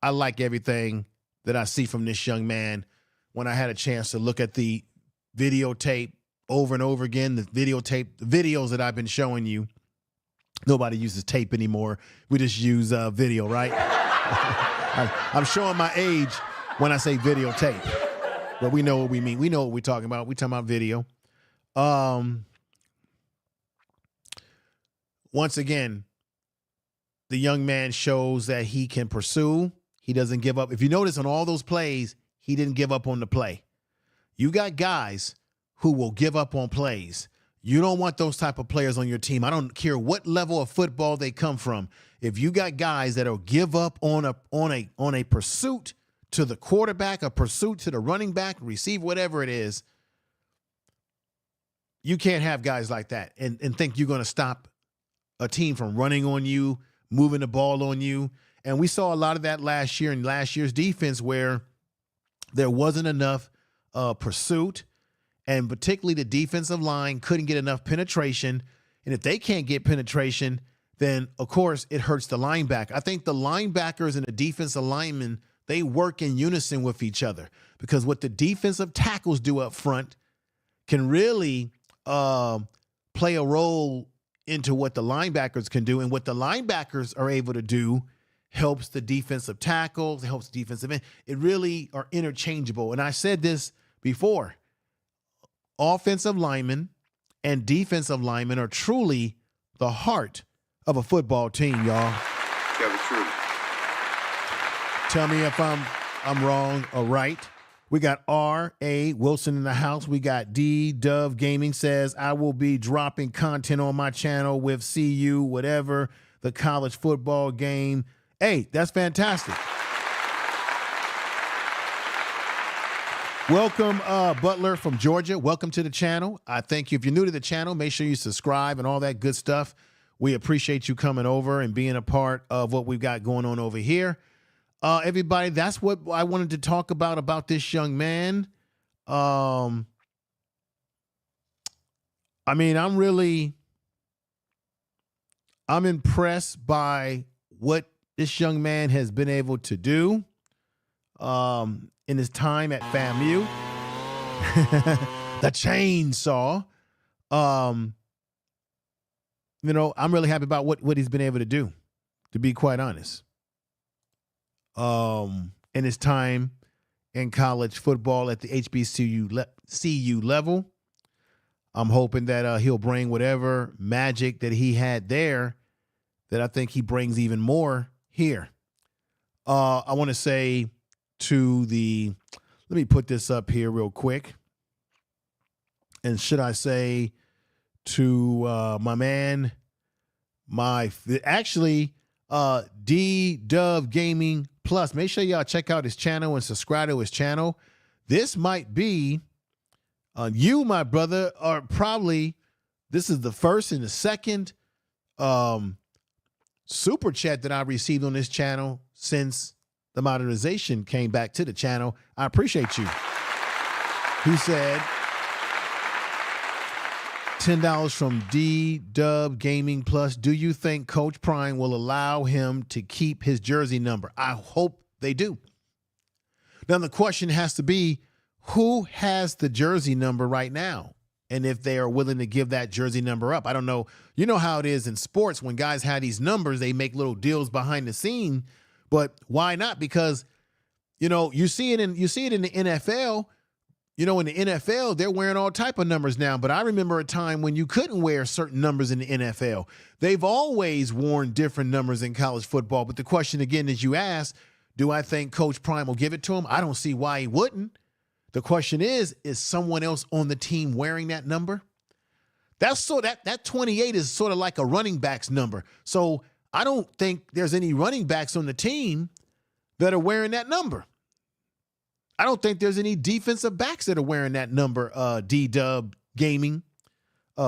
I like everything that I see from this young man. When I had a chance to look at the videotape over and over again, the videos that I've been showing you. Nobody uses tape anymore. We just use video, right? I'm showing my age when I say videotape, but we know what we mean. We know what we're talking about. We're talking about video. Once again, the young man shows that he can pursue. He doesn't give up. If you notice on all those plays, he didn't give up on the play. You got guys who will give up on plays. You don't want those type of players on your team. I don't care what level of football they come from. If you got guys that'll give up on a pursuit to the quarterback, a pursuit to the running back, receive whatever it is, you can't have guys like that and think you're going to stop a team from running on you, moving the ball on you. And we saw a lot of that last year in last year's defense, where there wasn't enough pursuit. And particularly the defensive line couldn't get enough penetration. And if they can't get penetration, then, of course, it hurts the linebacker. I think the linebackers and the defensive linemen, they work in unison with each other, because what the defensive tackles do up front can really play a role into what the linebackers can do. And what the linebackers are able to do helps the defensive tackles, it helps the defensive end. It really are interchangeable. And I said this before. Offensive linemen and defensive linemen are truly the heart of a football team, y'all. That was true. Tell me if I'm wrong or right. We got R.A. Wilson in the house. We got D. Dove Gaming says, I will be dropping content on my channel with CU, whatever, the college football game. Hey, that's fantastic. Welcome, Butler from Georgia. Welcome to the channel. I thank you. If you're new to the channel, make sure you subscribe and all that good stuff. We appreciate you coming over and being a part of what we've got going on over here. Everybody, that's what I wanted to talk about this young man. I mean, I'm impressed by what this young man has been able to do. In his time at FAMU, the chainsaw. You know, I'm really happy about what he's been able to do, to be quite honest. In his time in college football at the HBCU level, I'm hoping that he'll bring whatever magic that he had there, that I think he brings even more here. I want to say let me put this up here real quick. And should I say to my man, D Dove Gaming Plus, make sure y'all check out his channel and subscribe to his channel. This might be you, my brother, are probably, this is the first and the second super chat that I received on this channel since the modernization came back to the channel. I appreciate you. He said, $10 from D Dub Gaming Plus. Do you think Coach Prime will allow him to keep his jersey number? I hope they do. Now the question has to be, who has the jersey number right now and if they are willing to give that jersey number up. I don't know. You know how it is in sports when guys have these numbers, they make little deals behind the scene. But why not? Because, you see it in the NFL. In the NFL, they're wearing all type of numbers now. But I remember a time when you couldn't wear certain numbers in the NFL. They've always worn different numbers in college football. But the question again is, you ask, do I think Coach Prime will give it to him? I don't see why he wouldn't. The question is someone else on the team wearing that number? That 28 is sort of like a running back's number. So I don't think there's any running backs on the team that are wearing that number. I don't think there's any defensive backs that are wearing that number, D-Dub Gaming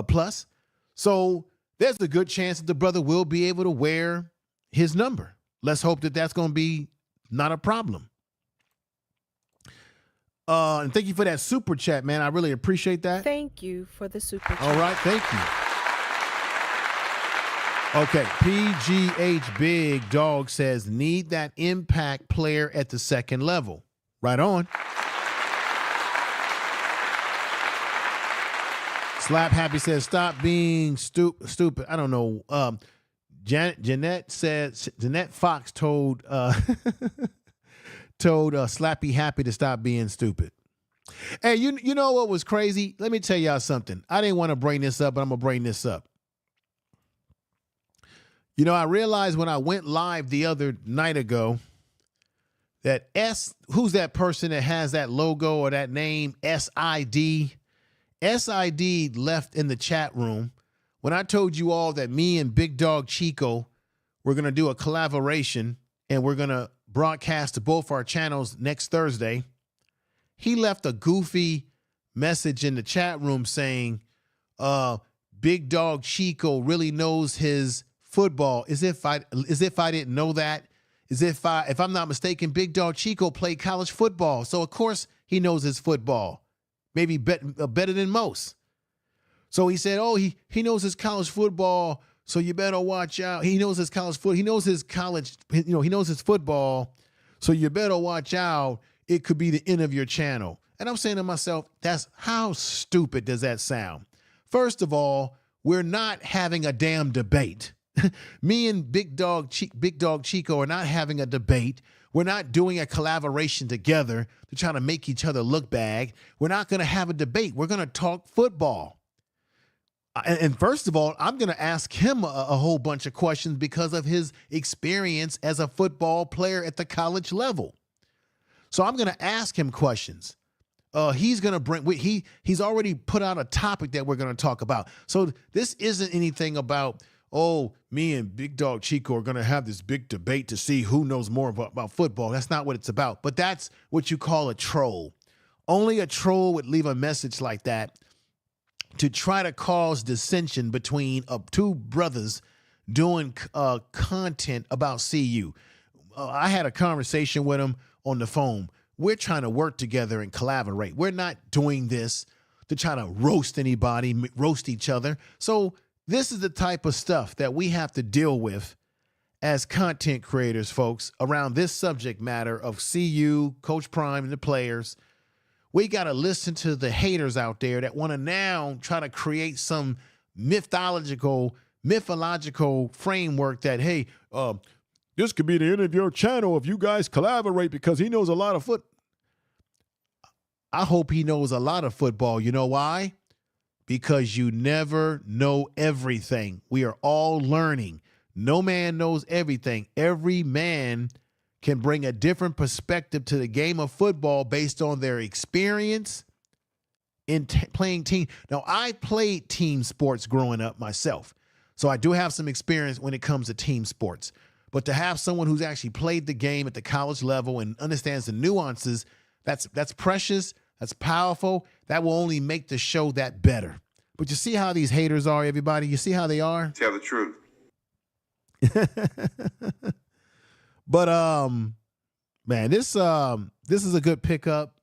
Plus. So there's a good chance that the brother will be able to wear his number. Let's hope that that's going to be not a problem. And thank you for that super chat, man. I really appreciate that. Thank you for the super chat. All right, thank you. Okay, PGH Big Dog says, need that impact player at the second level. Right on. Slap Happy says, stop being stupid. I don't know. Jeanette Fox told Slappy Happy to stop being stupid. Hey, you know what was crazy? Let me tell y'all something. I didn't want to bring this up, but I'm going to bring this up. I realized when I went live the other night ago that who's that person that has that logo or that name, SID? SID left in the chat room when I told you all that me and Big Dog Chico were going to do a collaboration and we're going to broadcast to both our channels next Thursday. He left a goofy message in the chat room saying, Big Dog Chico really knows his football. As if I didn't know that. If I'm not mistaken, Big Dog Chico played college football. So, of course, he knows his football. Maybe better than most. So he said, he knows his college football, so you better watch out. He knows his college football. He knows his college, he knows his football, so you better watch out. It could be the end of your channel. And I'm saying to myself, how stupid does that sound? First of all, we're not having a damn debate. Me and Big Dog Chico are not having a debate. We're not doing a collaboration together to try to make each other look bad. We're not going to have a debate. We're going to talk football. And first of all, I'm going to ask him a whole bunch of questions because of his experience as a football player at the college level. So I'm going to ask him questions. He's going to bring, he's already put out a topic that we're going to talk about. So this isn't anything about, me and Big Dog Chico are going to have this big debate to see who knows more about football. That's not what it's about. But that's what you call a troll. Only a troll would leave a message like that to try to cause dissension between two brothers doing content about CU. I had a conversation with him on the phone. We're trying to work together and collaborate. We're not doing this to try to roast anybody, roast each other. So this is the type of stuff that we have to deal with as content creators, folks, around this subject matter of CU, Coach Prime, and the players. We got to listen to the haters out there that want to now try to create some mythological framework that, hey, this could be the end of your channel if you guys collaborate because he knows a lot of I hope he knows a lot of football. You know why? Because you never know everything. We are all learning. No man knows everything. Every man can bring a different perspective to the game of football based on their experience in playing team. Now, I played team sports growing up myself, so I do have some experience when it comes to team sports. But to have someone who's actually played the game at the college level and understands the nuances, that's precious. That's powerful. That will only make the show that better. But you see how these haters are, everybody? You see how they are? Tell the truth. But man, this is a good pickup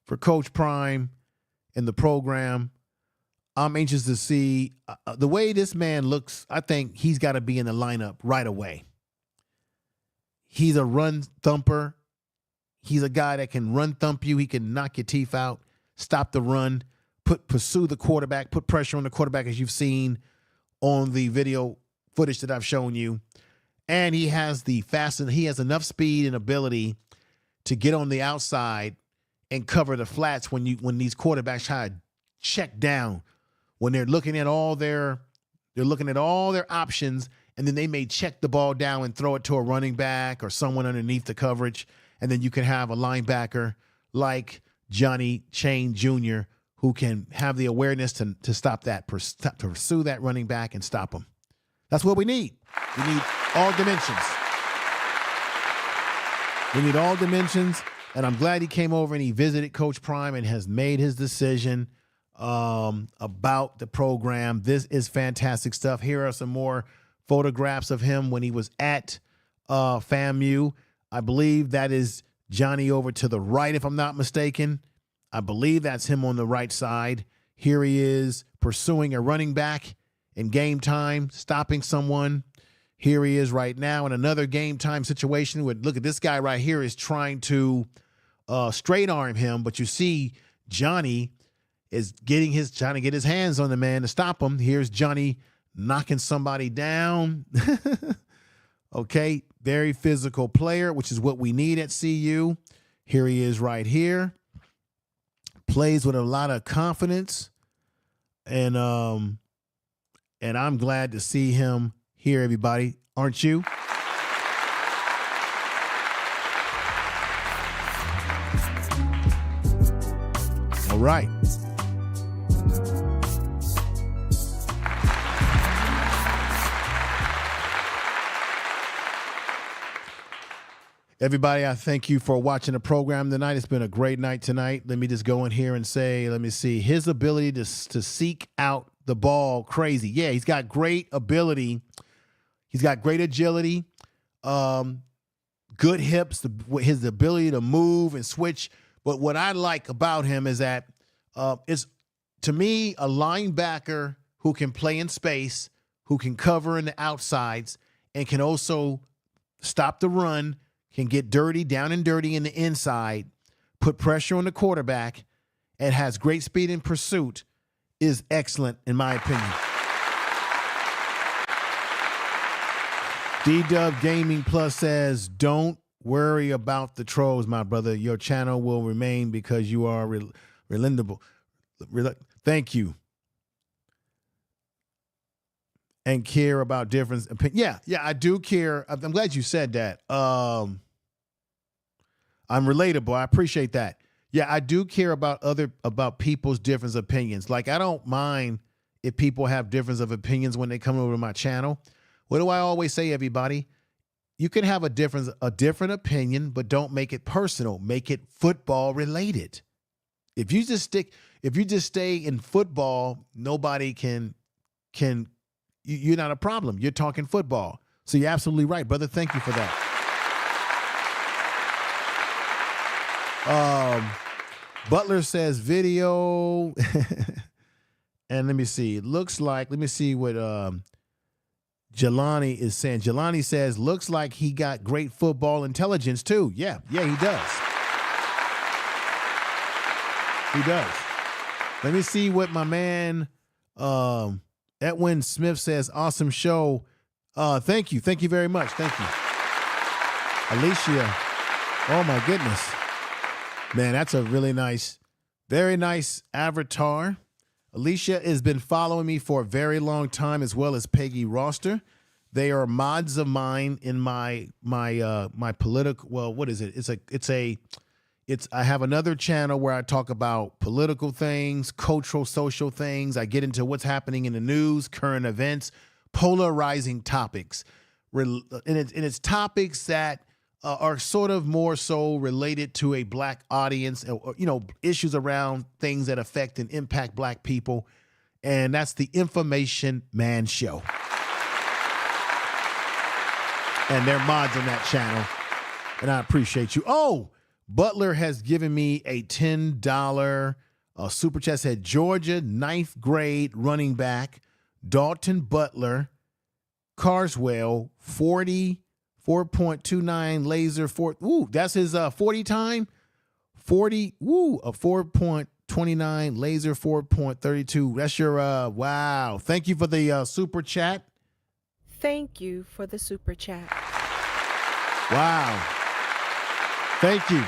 for Coach Prime and the program. I'm anxious to see the way this man looks. I think he's got to be in the lineup right away. He's a run thumper. He's a guy that can run thump you. He can knock your teeth out, stop the run, pursue the quarterback, put pressure on the quarterback, as you've seen on the video footage that I've shown you. And he has he has enough speed and ability to get on the outside and cover the flats when these quarterbacks try to check down, when they're looking at all their options, and then they may check the ball down and throw it to a running back or someone underneath the coverage. And then you can have a linebacker like Johnny Chaney Jr., who can have the awareness to stop that, to pursue that running back and stop him. That's what we need. We need all dimensions. We need all dimensions. And I'm glad he came over and he visited Coach Prime and has made his decision about the program. This is fantastic stuff. Here are some more photographs of him when he was at FAMU. I believe that is Johnny over to the right, if I'm not mistaken. I believe that's him on the right side. Here he is pursuing a running back in game time, stopping someone. Here he is right now in another game time situation. Look at this guy right here is trying to straight arm him, but you see Johnny is trying to get his hands on the man to stop him. Here's Johnny knocking somebody down. Okay, very physical player, which is what we need at CU. Here he is right here. Plays with a lot of confidence. And I'm glad to see him here, everybody. Aren't you? All right. Everybody, I thank you for watching the program tonight. It's been a great night tonight. Let me just go in here and say, let me see. His ability to seek out the ball, crazy. Yeah, he's got great ability. He's got great agility, good hips, his ability to move and switch. But what I like about him is that it's, to me, a linebacker who can play in space, who can cover in the outsides, and can also stop the run, can get dirty, down and dirty in the inside, put pressure on the quarterback, and has great speed in pursuit, is excellent in my opinion. D-Dub Gaming Plus says, don't worry about the trolls, my brother. Your channel will remain because you are relatable. Thank you. And care about different opinions. Yeah, I do care. I'm glad you said that. I'm relatable. I appreciate that. Yeah, I do care about people's different opinions. Like, I don't mind if people have difference of opinions when they come over to my channel. What do I always say, everybody? You can have a different opinion, but don't make it personal. Make it football related. If you just stay in football, nobody can you're not a problem. You're talking football. So you're absolutely right, brother. Thank you for that. Butler says video. And let me see. It looks like, let me see what Jelani is saying. Jelani says, looks like he got great football intelligence too. Yeah, he does. He does. Let me see what my man Edwin Smith says. Awesome show. Thank you. Thank you very much. Thank you. Alicia. Oh my goodness. Man, that's a really nice, very nice avatar. Alicia has been following me for a very long time, as well as Peggy Roster. They are mods of mine in my political. Well, what is it? I have another channel where I talk about political things, cultural, social things. I get into what's happening in the news, current events, polarizing topics, and it's topics that are sort of more so related to a black audience, or issues around things that affect and impact black people. And that's the Information Man Show. And they're mods on that channel. And I appreciate you. Oh, Butler has given me a $10 super chat. Said Georgia 9th grade running back Dalton Butler, Carswell, 4.29 laser 4. Ooh, that's his 40 time. 40. Ooh, a 4.29 29 laser 4.32. That's your wow. Thank you for the super chat. Thank you for the super chat. Wow. Thank you.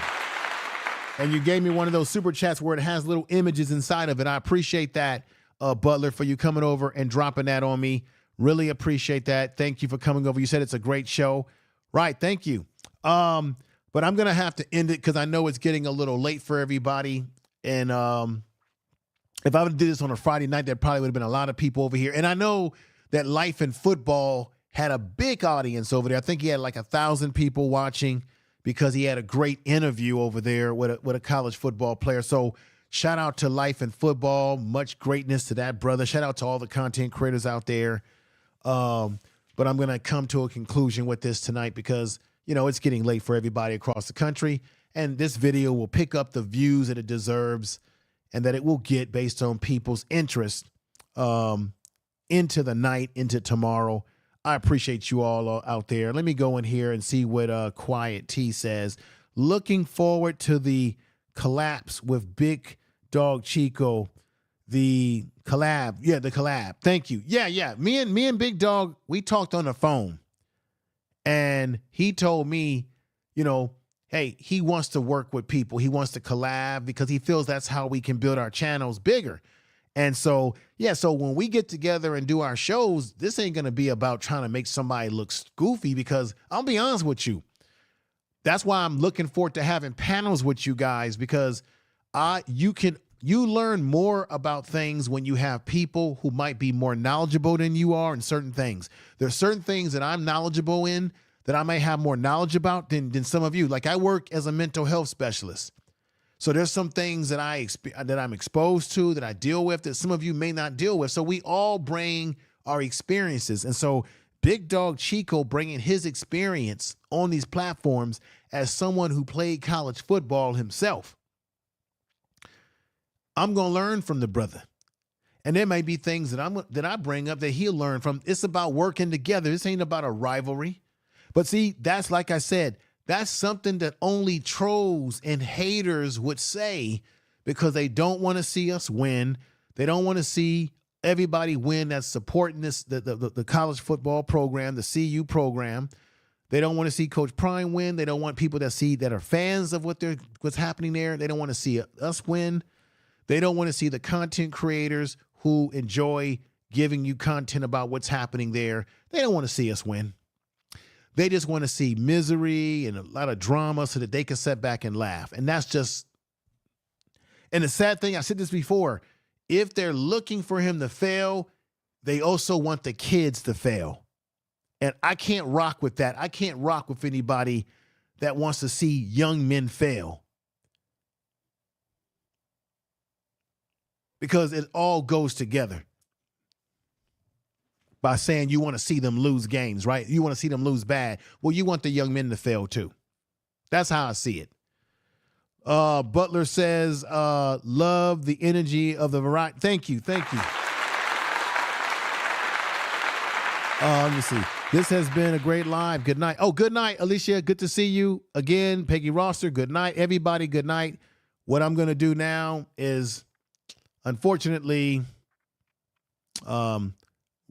And you gave me one of those super chats where it has little images inside of it. I appreciate that, Butler, for you coming over and dropping that on me. Really appreciate that. Thank you for coming over. You said it's a great show. Right. Thank you. But I'm going to have to end it because I know it's getting a little late for everybody. And if I would have did this on a Friday night, there probably would have been a lot of people over here. And I know that Life in Football had a big audience over there. I think he had like 1,000 people watching because he had a great interview over there with a college football player. So shout out to Life in Football. Much greatness to that brother. Shout out to all the content creators out there. But I'm going to come to a conclusion with this tonight because, you know, it's getting late for everybody across the country. And this video will pick up the views that it deserves and that it will get based on people's interest into the night, into tomorrow. I appreciate you all out there. Let me go in here and see what Quiet T says. Looking forward to the collapse with Big Dog Chico. The collab. Yeah, the collab. Thank you. Yeah. Me and Big Dog, we talked on the phone. And he told me, you know, hey, he wants to work with people. He wants to collab because he feels that's how we can build our channels bigger. And so, yeah, so when we get together and do our shows, this ain't going to be about trying to make somebody look goofy because I'll be honest with you. That's why I'm looking forward to having panels with you guys because you learn more about things when you have people who might be more knowledgeable than you are in certain things. There's certain things that I'm knowledgeable in that I may have more knowledge about than some of you. Like I work as a mental health specialist. So there's some things that I'm exposed to, that I deal with, that some of you may not deal with. So we all bring our experiences. And so Big Dog Chico bringing his experience on these platforms as someone who played college football himself. I'm going to learn from the brother. And there may be things that I bring up that he'll learn from. It's about working together. This ain't about a rivalry. But see, that's like I said, that's something that only trolls and haters would say because they don't want to see us win. They don't want to see everybody win that's supporting this, the college football program, the CU program. They don't want to see Coach Prime win. They don't want people that are fans of what's happening there. They don't want to see us win. They don't want to see the content creators who enjoy giving you content about what's happening there. They don't want to see us win. They just want to see misery and a lot of drama so that they can sit back and laugh. And that's just, and the sad thing, I said this before, if they're looking for him to fail, they also want the kids to fail. And I can't rock with that. I can't rock with anybody that wants to see young men fail. Because it all goes together. By saying you want to see them lose games, right? You want to see them lose bad. Well, you want the young men to fail too. That's how I see it. Butler says, love the energy of the variety. Thank you. Let me see. This has been a great live. Good night. Oh, good night, Alicia. Good to see you again. Peggy Roster, good night. Everybody, good night. What I'm going to do now is, unfortunately,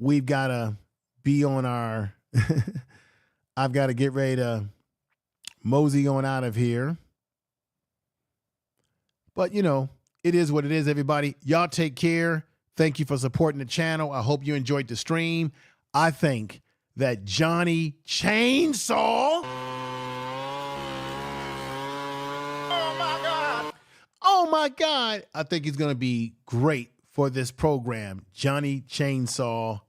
we've got to be on our, I've got to get ready to mosey on out of here. But, you know, it is what it is, everybody. Y'all take care. Thank you for supporting the channel. I hope you enjoyed the stream. I think that Johnny Chainsaw. Oh, my God. I think he's going to be great for this program. Johnny Chainsaw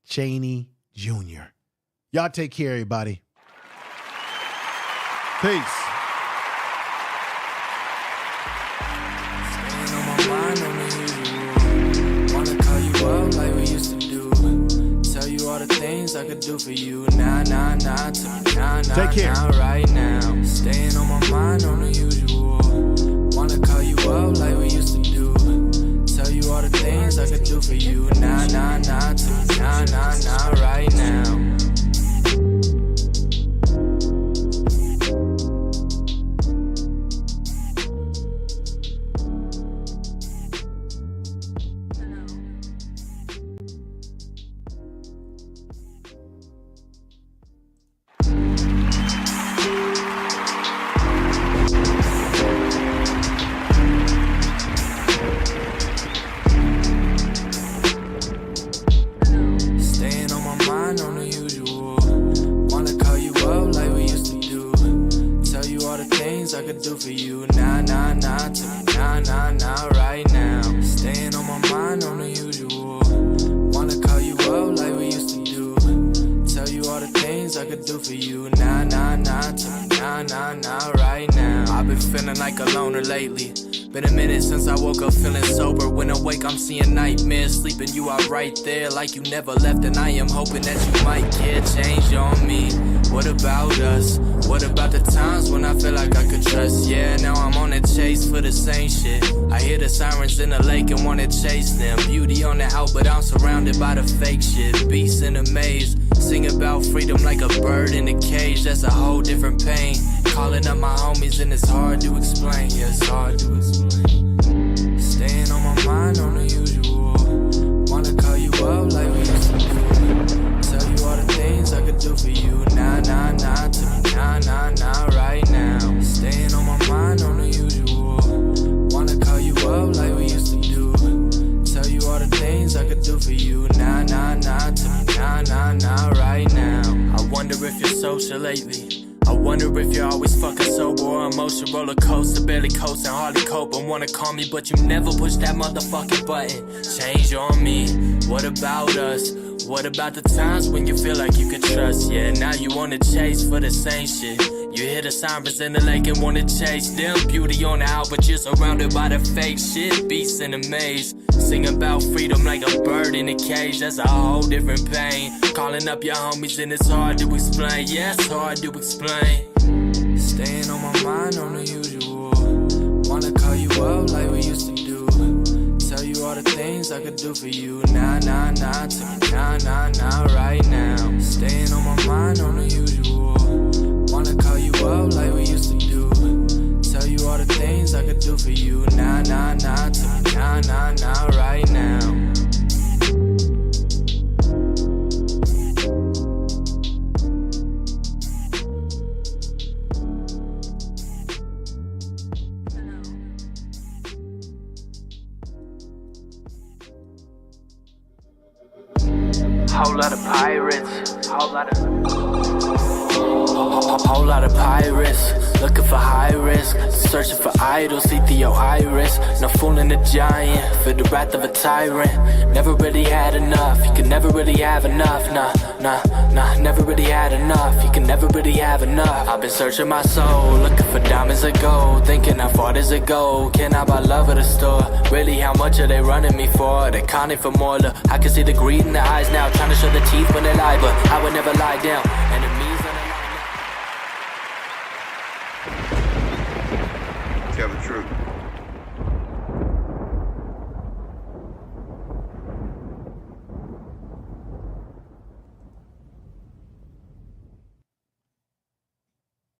Cheney Jr. Y'all take care, everybody. Peace. Staying on my mind on the usual. Wanna call you up like we used to do. Tell you all the things I could do for you. Nah, take care. Right now. Staying on my mind on the usual. Wanna call you up like we used to do. Tell you all the things I could do for you. Nah, right now. you. Nah, nah, nah, tell me nah, nah, nah, right now. Staying on my mind on the usual. Wanna call you up like we used to do. Tell you all the things I could do for you. Nah, nah, nah, tell me nah, nah, nah, right now. I've been feeling like a loner lately. Been a minute since I woke up feeling sober. When awake I'm seeing nightmares. Sleeping you out right there like you never left. And I am hoping that you might get change on me. What about us? What about the times when I feel like I could trust? Yeah, now I'm on a chase for the same shit. I hear the sirens in the lake and wanna chase them. Beauty on the out but I'm surrounded by the fake shit. Beasts in a maze. Sing about freedom like a bird in a cage. That's a whole different pain. Calling up my homies and it's hard to explain. Yeah, it's hard to explain. Staying on my mind on the usual. Wanna call you up like we used to do. Tell you all the things I could do for you. Nah, nah, nah, tell me nah, nah, nah, right now. Staying on my mind on the usual. Wanna call you up like we used to do. Tell you all the things I could do for you. Nah, nah, nah, tell me nah, nah, nah, right now. I wonder if you're social lately. I wonder if you're always fucking sober or emotion roller coaster, barely coasting, hardly cope and wanna call me, but you never push that motherfucking button. Change on me. What about us? What about the times when you feel like you could trust? Yeah, now you wanna chase for the same shit. You hear the sirens in the lake and wanna chase them. Beauty on the out, but you're surrounded by the fake shit. Beasts in a maze. Sing about freedom like a bird in a cage. That's a whole different pain. Calling up your homies and it's hard to explain. Yeah, it's hard to explain. Staying on my mind on the usual. Wanna call you up like we used to do. Tell you all the things I could do for you. Nah, nah, nah, tell me nah, nah, nah, right now. Staying on my mind on the usual. Wanna call you up like we used to do. Tell you all the things I could do for you. Nah, nah, nah, tell me nah, nah, nah, right now. Whole lot of pirates, whole lot of pirates, looking for high risk, searching for idols, see through your iris. No fooling a giant, feel the wrath of a tyrant. Never really had enough, you can never really have enough. Nah, nah, nah, never really had enough, you can never really have enough. I've been searching my soul, looking for diamonds of gold, thinking how far does it go? Can I buy love at the store? Really, how much are they running me for? They're conning for more. Look, I can see the greed in their eyes now, trying to show the teeth when they lie, but I would never lie down. Enemies on the line. Tell the truth.